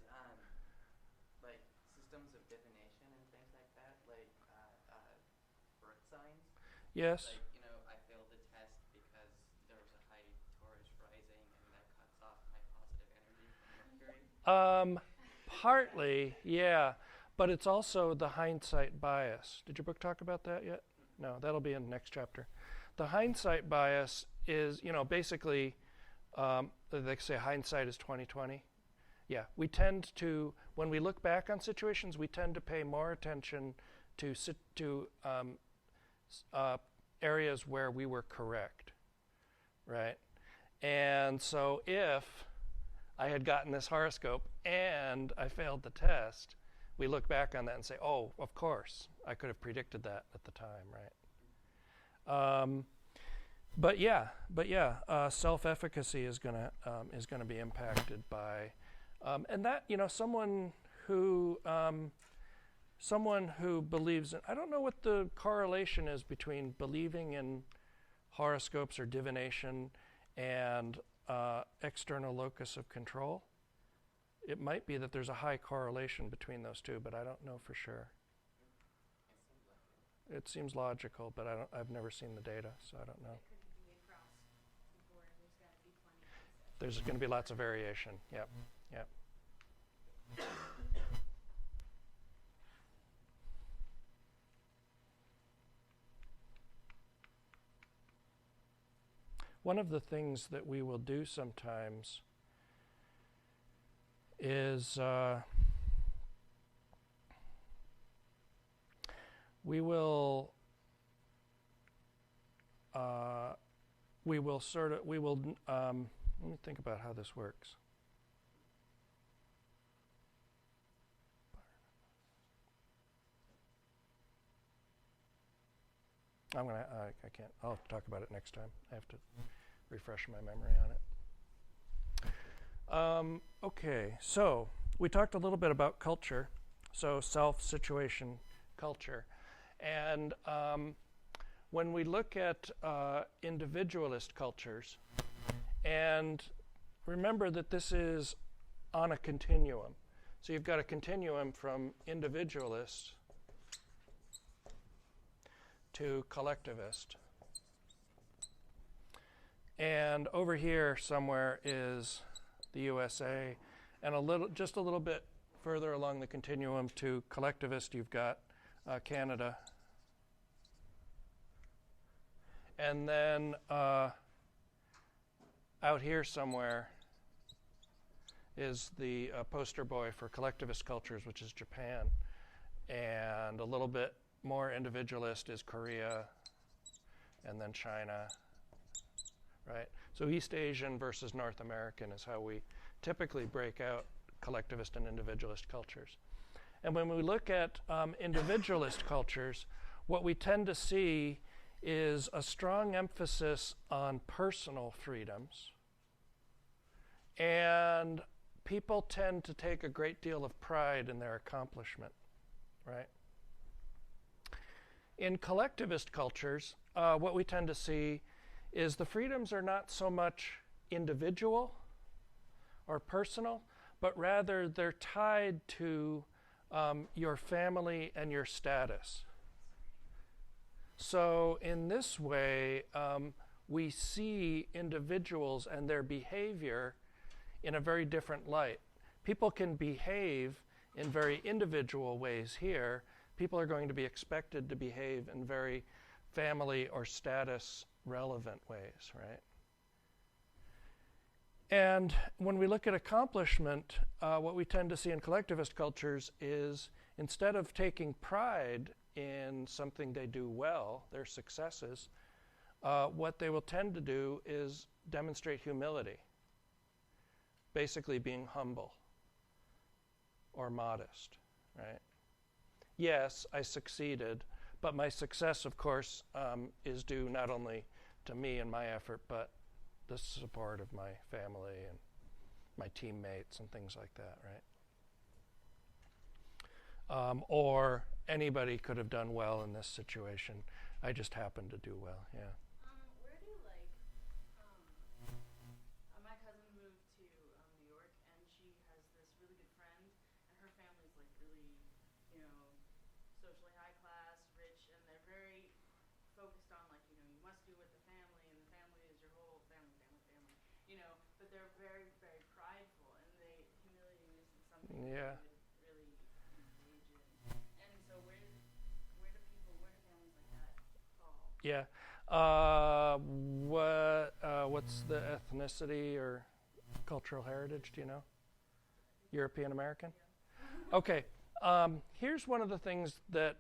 like systems of divination and things like that, like birth signs. Yes. Like, I failed the test because there was a high Taurus rising and that cuts off my positive energy from Mercury. Partly, yeah. But it's also the hindsight bias. Did your book talk about that yet? No, that'll be in the next chapter. The hindsight bias is, basically, they say hindsight is 20/20. Yeah, we tend to, when we look back on situations, we tend to pay more attention to areas where we were correct, right? And so if I had gotten this horoscope and I failed the test, we look back on that and say, oh, of course, I could have predicted that at the time, right? But yeah, self-efficacy is gonna be impacted by, and that someone who believes in, I don't know what the correlation is between believing in horoscopes or divination and external locus of control. It might be that there's a high correlation between those two, but I don't know for sure. It seems logical, but I've never seen the data, so I don't know. There's going to be lots of variation. Yep. One of the things that we will do sometimes is we will let me think about how this works. I can't, I'll talk about it next time. I have to refresh my memory on it. Okay, so we talked a little bit about culture, so self, situation, culture. And when we look at individualist cultures, and remember that this is on a continuum. So you've got a continuum from individualist to collectivist. And over here somewhere is the USA, and just a little bit further along the continuum to collectivist, you've got Canada. And then out here somewhere is the poster boy for collectivist cultures, which is Japan. And a little bit more individualist is Korea, and then China, right? So East Asian versus North American is how we typically break out collectivist and individualist cultures. And when we look at individualist cultures, what we tend to see is a strong emphasis on personal freedoms, and people tend to take a great deal of pride in their accomplishment, right? In collectivist cultures, what we tend to see is the freedoms are not so much individual or personal, but rather they're tied to your family and your status. So in this way, we see individuals and their behavior in a very different light. People can behave in very individual ways here. People are going to be expected to behave in very family or status relevant ways, right? And when we look at accomplishment, what we tend to see in collectivist cultures is instead of taking pride in something they do well, their successes, what they will tend to do is demonstrate humility, basically being humble or modest, right? Yes, I succeeded, but my success, of course, is due not only to me and my effort, but the support of my family and my teammates and things like that, right? Or anybody could have done well in this situation. I just happened to do well, yeah. Where do my cousin moved to New York, and she has this really good friend, and her family's like really, socially high class, rich, and they're very focused on like, you must do with the family, and the family is your whole family, but they're very, very prideful, and humility isn't something Yeah. they would really engage in. And so where do families like that fall? Yeah. What's the ethnicity or cultural heritage, do you know? European American? Yeah. Okay. Here's one of the things that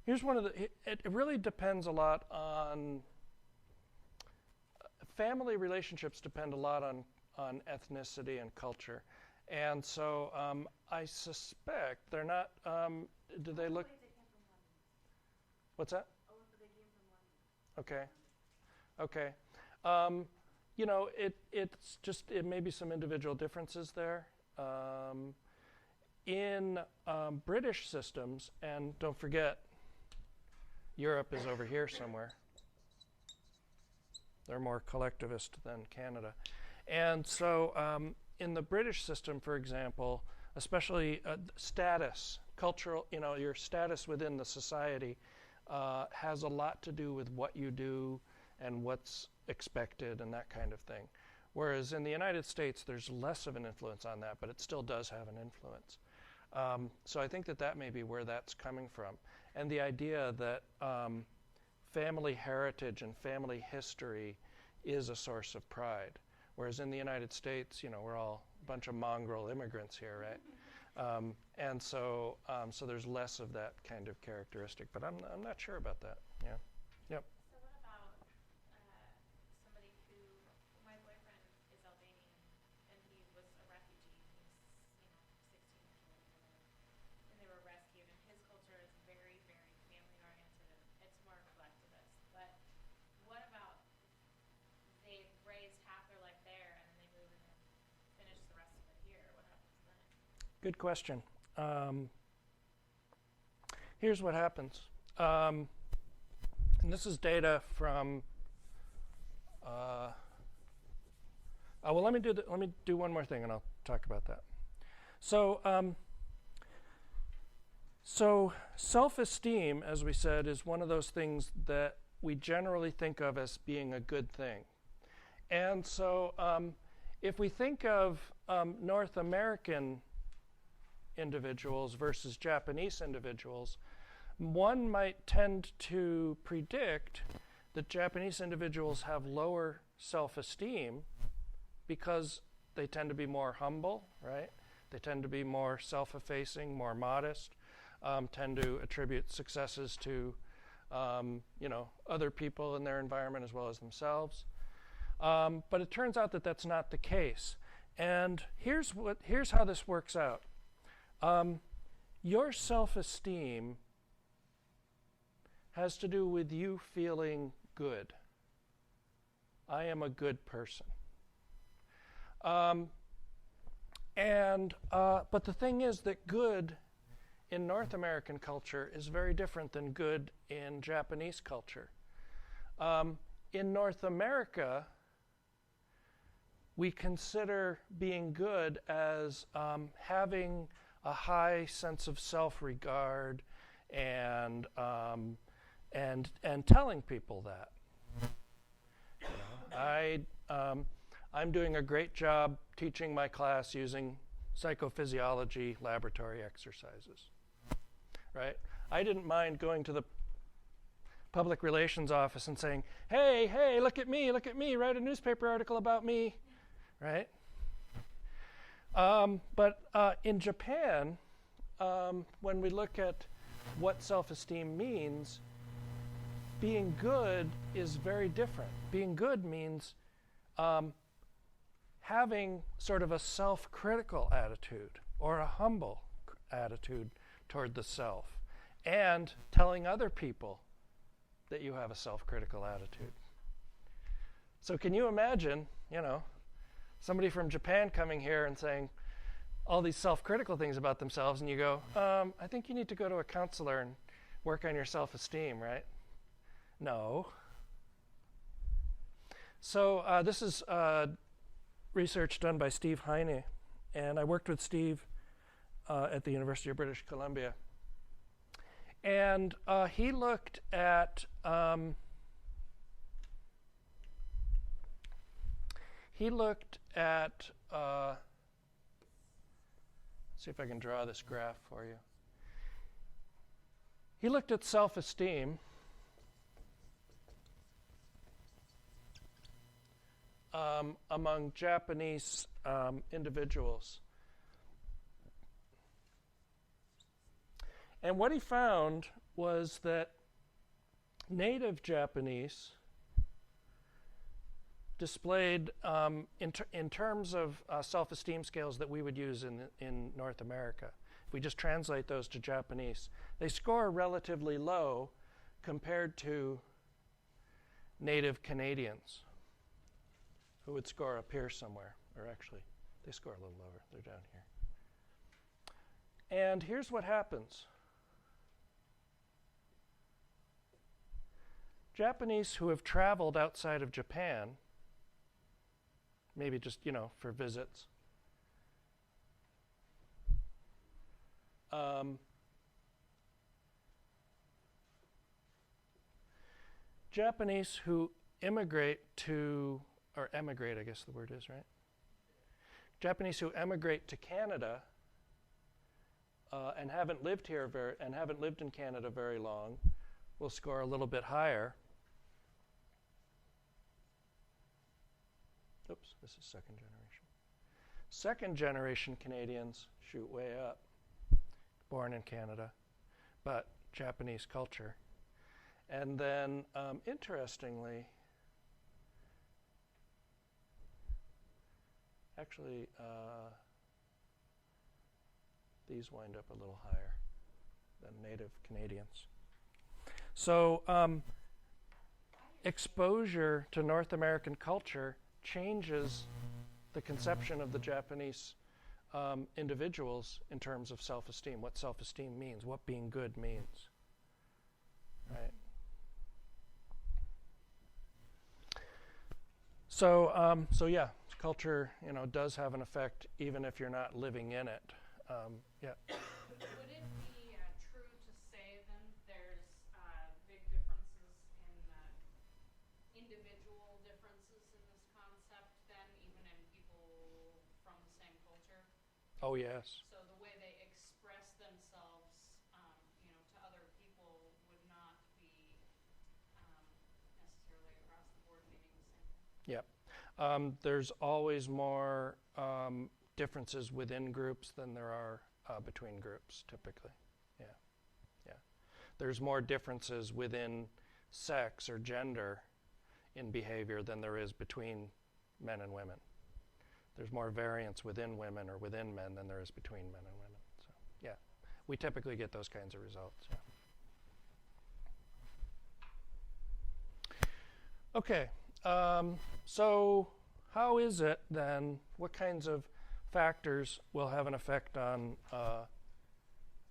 it really depends a lot on family relationships depend a lot on ethnicity and culture. And so I suspect they're not, do they look? What's that? They came from London. Okay. It's just, it may be some individual differences there. In British systems, and don't forget, Europe is over here somewhere. They're more collectivist than Canada. And so in the British system, for example, especially status, cultural, your status within the society has a lot to do with what you do and what's expected and that kind of thing. Whereas in the United States, there's less of an influence on that, but it still does have an influence. So I think that may be where that's coming from. And the idea that family heritage and family history is a source of pride. Whereas in the United States, we're all a bunch of mongrel immigrants here, right? And so there's less of that kind of characteristic. But I'm not sure about that. Yeah. Yep. So what about somebody who, my boyfriend is Albanian, and he was a refugee. He was, 16 years old, and they were rescued. And his culture is very, very family-oriented, and it's more collectivist. But what about they raised half their life there, and then they move and finish the rest of it here? What happens then? Good question. Here's what happens. And this is data from. Let me do one more thing, and I'll talk about that. So self-esteem, as we said, is one of those things that we generally think of as being a good thing. And so if we think of North American individuals versus Japanese individuals, one might tend to predict that Japanese individuals have lower self-esteem because they tend to be more humble, right? They tend to be more self-effacing, more modest, tend to attribute successes to other people in their environment as well as themselves. But it turns out that that's not the case. And here's how this works out. Your self-esteem has to do with you feeling good. I am a good person. But the thing is that good in North American culture is very different than good in Japanese culture. In North America, we consider being good as having a high sense of self-regard and and telling people that. You know, I'm doing a great job teaching my class using psychophysiology laboratory exercises, right? I didn't mind going to the public relations office and saying, hey, look at me, write a newspaper article about me, right? But in Japan, when we look at what self-esteem means, being good is very different. Being good means having sort of a self-critical attitude or a humble attitude toward the self, and telling other people that you have a self-critical attitude. So can you imagine, you know, somebody from Japan coming here and saying all these self-critical things about themselves, and you go, I think you need to go to a counselor and work on your self-esteem, right? No. So this is research done by Steve Heine, and I worked with Steve at the University of British Columbia. And he looked at see if I can draw this graph for you. He looked at self-esteem among Japanese individuals. And what he found was that native Japanese displayed, in terms of self-esteem scales that we would use in North America, if we just translate those to Japanese, they score relatively low compared to native Canadians, who would score up here somewhere, or actually, they score a little lower, they're down here. And here's what happens. Japanese who have traveled outside of Japan, maybe just, you know, for visits, Japanese who emigrate, I guess the word is, right? Japanese who emigrate to Canada and haven't lived in Canada very long will score a little bit higher. Oops, this is second generation. Second generation Canadians shoot way up, born in Canada, but Japanese culture. And then, interestingly, actually, these wind up a little higher than native Canadians. So exposure to North American culture changes the conception of the Japanese individuals in terms of self-esteem, what self-esteem means, what being good means, right? So yeah, culture, you know, does have an effect even if you're not living in it. Yeah. Would it be true to say then there's big differences in individual differences in this concept then, even in people from the same culture? Oh yes. So the way they express themselves, you know, to other people would not be necessarily across the board meaning the same thing? Yep. There's always more differences within groups than there are between groups, typically. Yeah. Yeah. There's more differences within sex or gender in behavior than there is between men and women. There's more variance within women or within men than there is between men and women. So, yeah. We typically get those kinds of results. Yeah. Okay. So how is it then, what kinds of factors will have an effect on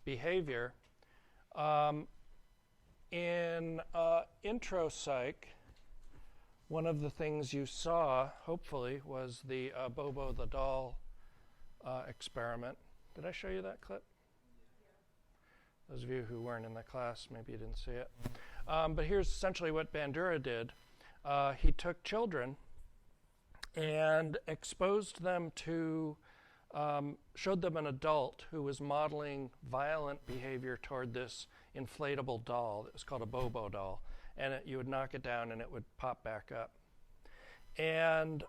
behavior? In intro psych, one of the things you saw, hopefully, was the Bobo the doll experiment. Did I show you that clip? Yeah. Those of you who weren't in the class, maybe you didn't see it. But here's essentially what Bandura did. He took children and exposed them to, showed them an adult who was modeling violent behavior toward this inflatable doll that was called a Bobo doll. And you would knock it down and it would pop back up. And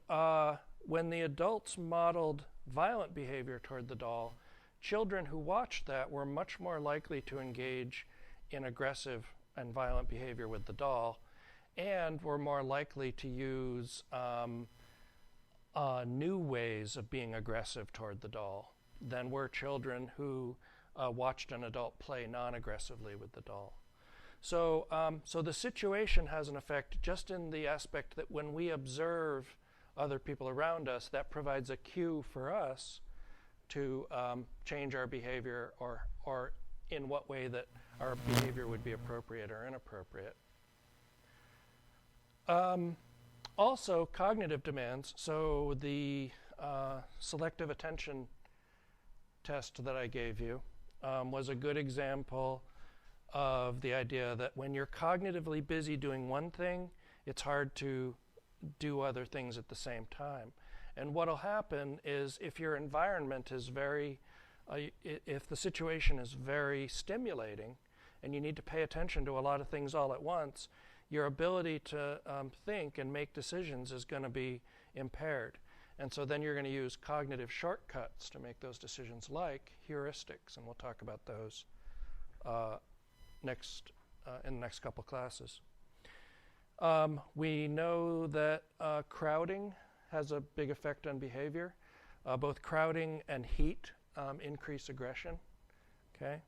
when the adults modeled violent behavior toward the doll, children who watched that were much more likely to engage in aggressive and violent behavior with the doll, and were more likely to use new ways of being aggressive toward the doll than were children who watched an adult play non-aggressively with the doll. So, so the situation has an effect just in the aspect that when we observe other people around us, that provides a cue for us to change our behavior, or in what way that our behavior would be appropriate or inappropriate. Also, cognitive demands. So the selective attention test that I gave you was a good example of the idea that when you're cognitively busy doing one thing, it's hard to do other things at the same time. And what'll happen is if your environment is very, if the situation is very stimulating and you need to pay attention to a lot of things all at once, your ability to think and make decisions is going to be impaired. And so then you're going to use cognitive shortcuts to make those decisions, like heuristics, and we'll talk about those in the next couple classes. We know that crowding has a big effect on behavior. Both crowding and heat increase aggression. Okay.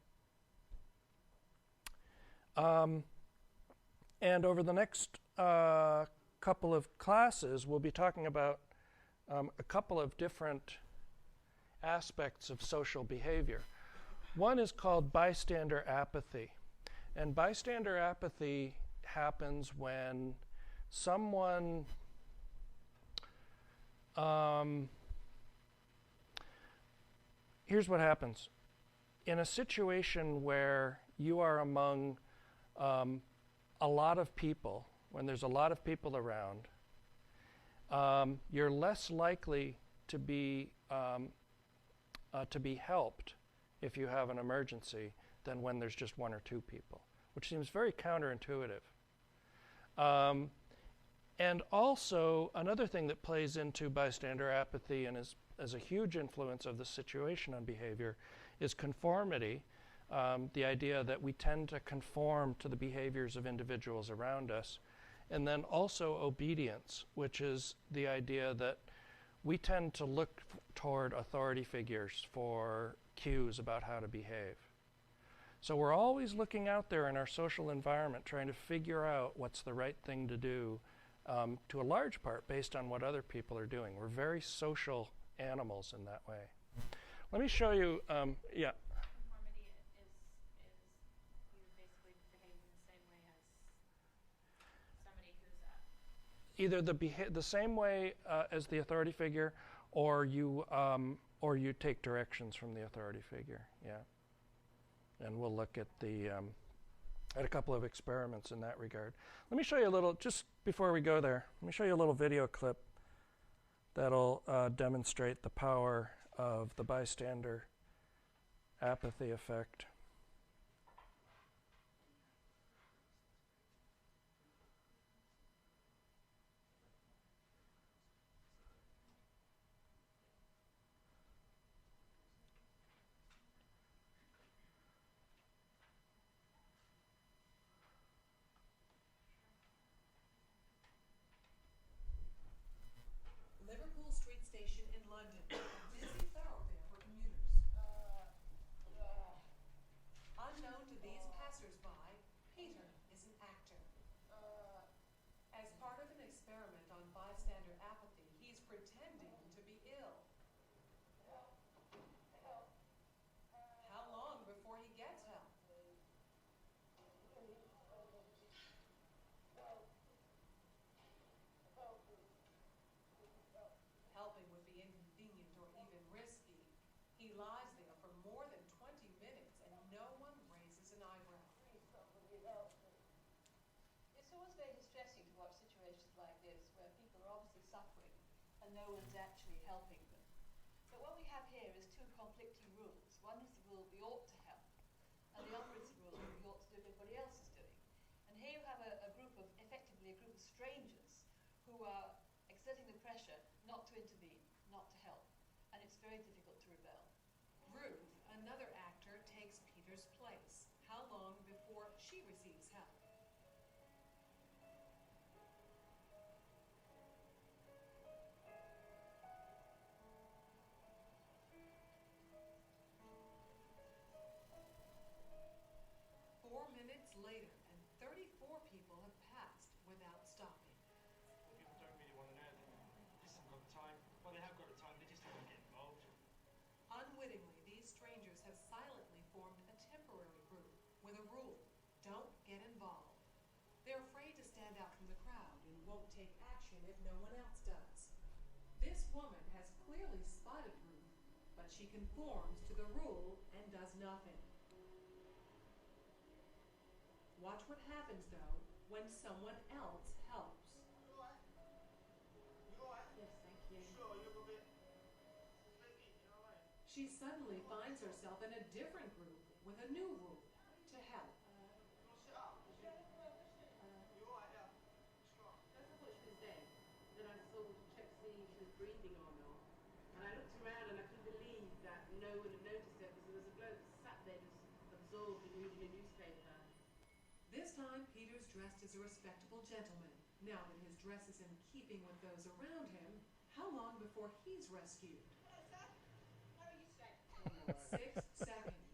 And over the next couple of classes, we'll be talking about a couple of different aspects of social behavior. One is called bystander apathy. And bystander apathy happens when someone here's what happens. In a situation where you are among a lot of people, when there's a lot of people around, you're less likely to be helped if you have an emergency than when there's just one or two people, which seems very counterintuitive. And also, another thing that plays into bystander apathy and is a huge influence of the situation on behavior is conformity. The idea that we tend to conform to the behaviors of individuals around us. And then also obedience, which is the idea that we tend to look toward authority figures for cues about how to behave. So we're always looking out there in our social environment trying to figure out what's the right thing to do, to a large part based on what other people are doing. We're very social animals in that way. Let me show you, yeah. Conformity is you basically behave in the same way as somebody who's Either the same way as the authority figure, or you take directions from the authority figure. Yeah. And we'll look at at a couple of experiments in that regard. Let me show you a little, just before we go there, let me show you a little video clip that'll demonstrate the power of the bystander apathy effect. Liverpool Street Station in London, a busy thoroughfare for commuters. Unknown to these passers-by, Peter is an actor. As part of an experiment on bystander apathy, he's pretending to be ill. How long before he gets help? Helping would be inconvenient or even risky. He lies there for more than 20 minutes and no one raises an eyebrow. no one's actually helping them. So what we have here is two conflicting rules. One is the rule we ought to help, and the other is the rule we ought to do what everybody else is doing. And here you have effectively a group of strangers who are exerting the pressure not to intervene, not to help. And it's very difficult to rebel. Ruth, another actor, takes Peter's place. How long before she receives help? Later, and 34 people have passed without stopping. People don't really want to know. They just haven't got the time. Well, they have got the time, they just don't want to get involved. Unwittingly, these strangers have silently formed a temporary group with a rule: don't get involved. They're afraid to stand out from the crowd and won't take action if no one else does. This woman has clearly spotted Ruth, but she conforms to the rule and does nothing. Watch what happens, though, when someone else helps. You alright? You alright? Yes, thank you. Sure, you look a bit sleepy, you know what I mean? She suddenly finds herself in a different group with a new rule: to help. You wanna sit up? You alright, yeah? Strong. First I thought she was dead. Then I sort of checked to see if she was breathing or not. And I looked around and I couldn't believe that no one had noticed it, because there was a bloke sat there just absorbed in reading a newspaper. This time, Peter's dressed as a respectable gentleman. Now that his dress is in keeping with those around him, how long before he's rescued? Hello, sir. How are you today? 6 seconds.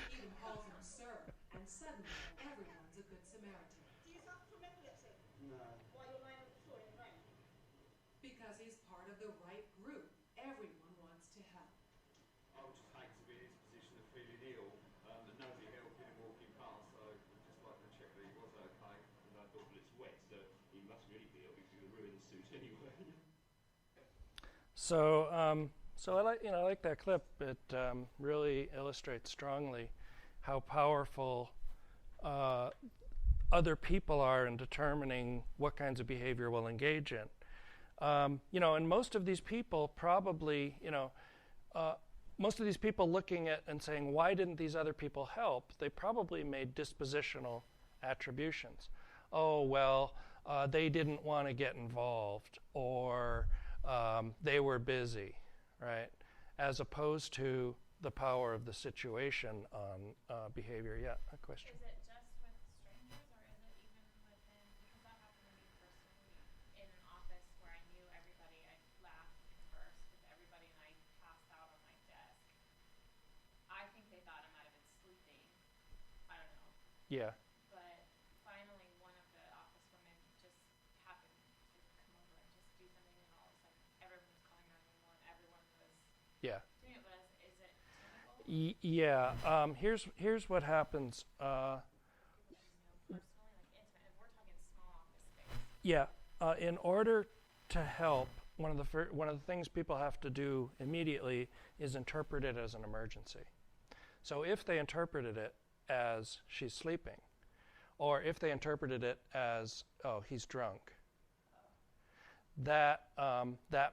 She even calls him sir, and suddenly everyone's a good Samaritan. Do you suffer from epilepsy? No. Why you're lying on the floor in the rain? Because he's part of the right group. Everyone wants to help. I would just hate to be in his position of feeling ill, and nobody helping him walking past, so I'd just like to check that he was okay. And I thought, well, it's wet, so he must really be ill because he's going to ruin the suit anyway. So I like that clip. It really illustrates strongly how powerful other people are in determining what kinds of behavior we'll engage in. And most of these people probably, most of these people looking at and saying, why didn't these other people help? They probably made dispositional attributions. Oh, well, they didn't want to get involved, or they were busy, right? As opposed to the power of the situation on behavior. Yeah, a question. Is it just with strangers, or is it even within, because that happened to me personally in an office where I knew everybody. I laughed and conversed with everybody, and I passed out on my desk. I think they thought I might have been sleeping. I don't know. Yeah. But finally, one of the office women just happened to come over and just do something, and all of a sudden, everyone was calling 911. Everyone was Yeah. doing it. But is it typical? Yeah. Here's what happens. Personally, like intimate. If we're talking small office space. Yeah. In order to help, one of the things people have to do immediately is interpret it as an emergency. So if they interpreted it as she's sleeping, or if they interpreted it as, oh, he's drunk, that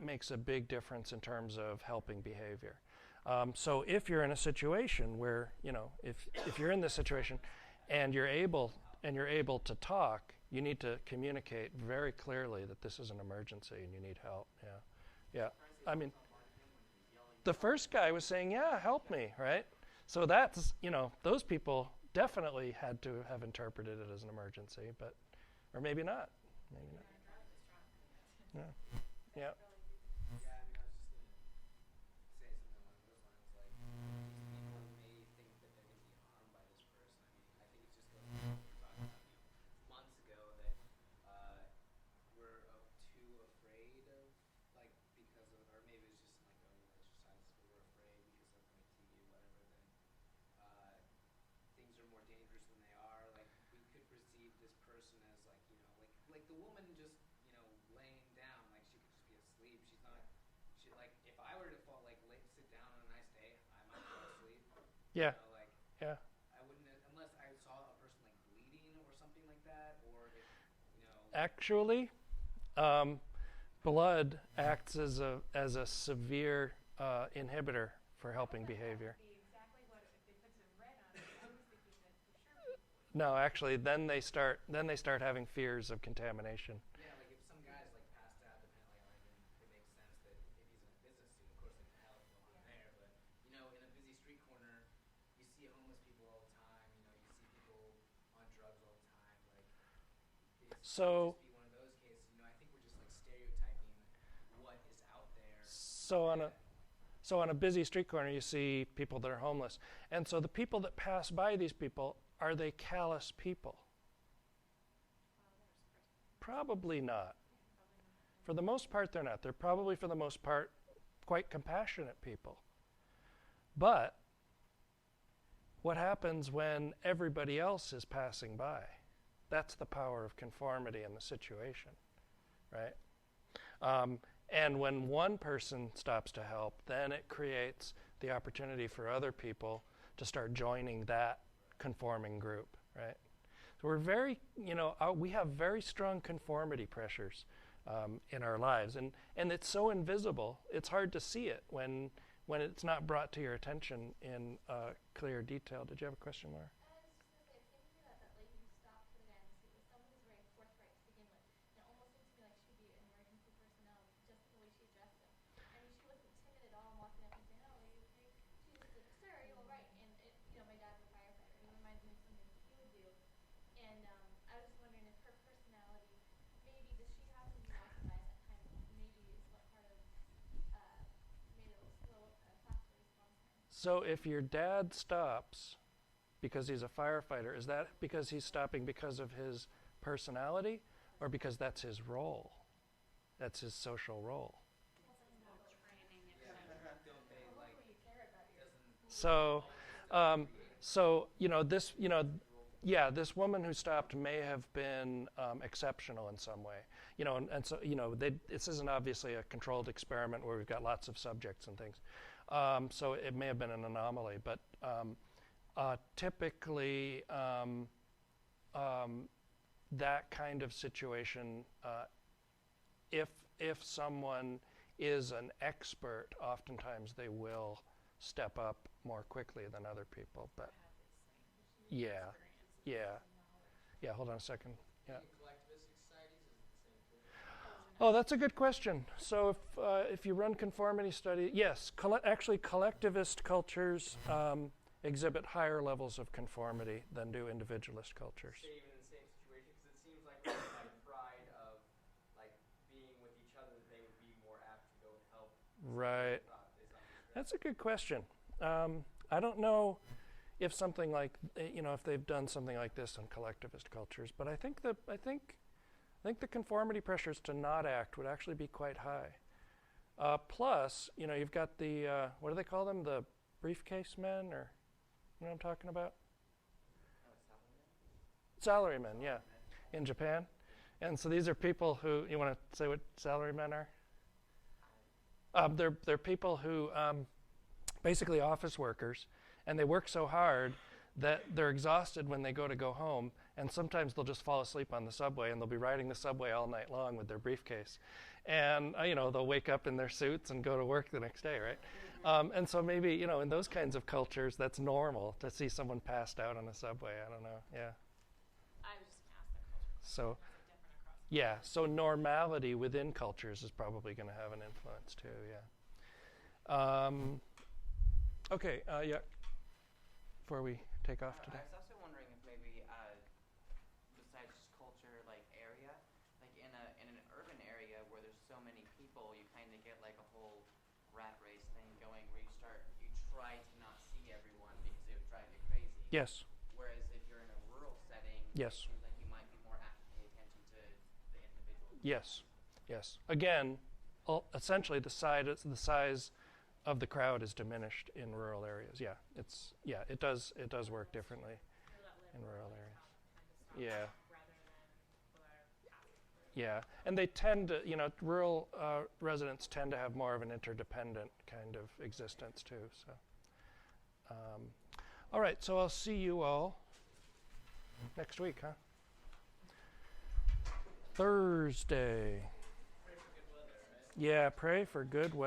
makes a big difference in terms of helping behavior. So if you're in a situation where, if you're in this situation and you're able to talk, you need to communicate very clearly that this is an emergency and you need help. Yeah. I mean, the first guy was saying, yeah, help me, right? So that's, those people definitely had to have interpreted it as an emergency, or maybe not. Maybe not. Yeah. Yeah. Yeah, I mean, I was just going to say something along those lines, like, these people may think that they're going to be harmed by this person. I mean, I think it's just goes back to what we were talking about, months ago, that we're too afraid of, like, because of, or maybe it's just like, oh, exercises, but we're afraid because of, like, TV or whatever, then things are more dangerous than they are. Like, we could perceive this person as, like the woman just, laying down, like she could just be asleep. She's not, if I were to fall, sit down on a nice day, I might fall asleep. Yeah. Yeah. I wouldn't, unless I saw a person bleeding or something like that, or if, Actually, blood acts as a severe inhibitor for helping behavior. No, actually, then they start having fears of contamination. Yeah, like if some guy's like passed out, depending on it makes sense that if he's in a business suit, of course they can help, no harm there. But you know, in a busy street corner, you see homeless people all the time. You know, you see people on drugs all the time. Like, so. Just be one of those cases. You know, I think we're just like stereotyping what is out there. So on a busy street corner, you see people that are homeless, and so the people that pass by these people, are they callous people? Probably not. For the most part, they're not. They're probably, for the most part, quite compassionate people. But what happens when everybody else is passing by? That's the power of conformity in the situation, right? And when one person stops to help, then it creates the opportunity for other people to start joining that conforming group, right? So we're very, we have very strong conformity pressures in our lives, and it's so invisible, it's hard to see it when it's not brought to your attention in clear detail. Did you have a question, Laura? So if your dad stops because he's a firefighter, is that because he's stopping because of his personality, or because that's his role? That's his social role. This woman who stopped may have been exceptional in some way, and so this isn't obviously a controlled experiment where we've got lots of subjects and things. So it may have been an anomaly, but typically that kind of situation, if someone is an expert, oftentimes they will step up more quickly than other people. But yeah. Hold on a second. Yeah. Oh, that's a good question. So if you run conformity study, yes, actually collectivist cultures exhibit higher levels of conformity than do individualist cultures. Even in the same situation, because it seems like with that pride of like being with each other, that they would be more apt to go help. Right. That's a good question. I don't know if something like if they've done something like this in collectivist cultures, but I think the conformity pressures to not act would actually be quite high. Plus, you've got the what do they call them? The briefcase men, or you know what I'm talking about? Salarymen, yeah, in Japan. And so these are people who, you want to say what salarymen are? They're people who basically office workers, and they work so hard that they're exhausted when they go home, and sometimes they'll just fall asleep on the subway, and they'll be riding the subway all night long with their briefcase. And they'll wake up in their suits and go to work the next day, right? And so maybe, in those kinds of cultures, that's normal to see someone passed out on a subway. I don't know, yeah. I was just going to ask that culture. So, yeah, so normality within cultures is probably going to have an influence too, yeah. Okay, yeah, before we take off today. I was also wondering if maybe, besides just culture, like area, like in an urban area where there's so many people, you kind of get like a whole rat race thing going where you try to not see everyone because it would drive you crazy. Yes. Whereas if you're in a rural setting, yes, it seems like you might be more apt to pay attention to the individual. Yes, yes. Again, essentially the size of the crowd is diminished in rural areas. Yeah, it does work differently in rural areas. Yeah. Yeah, and they tend to, rural residents tend to have more of an interdependent kind of existence too. So, all right. So I'll see you all next week, huh? Thursday. Yeah, pray for good weather.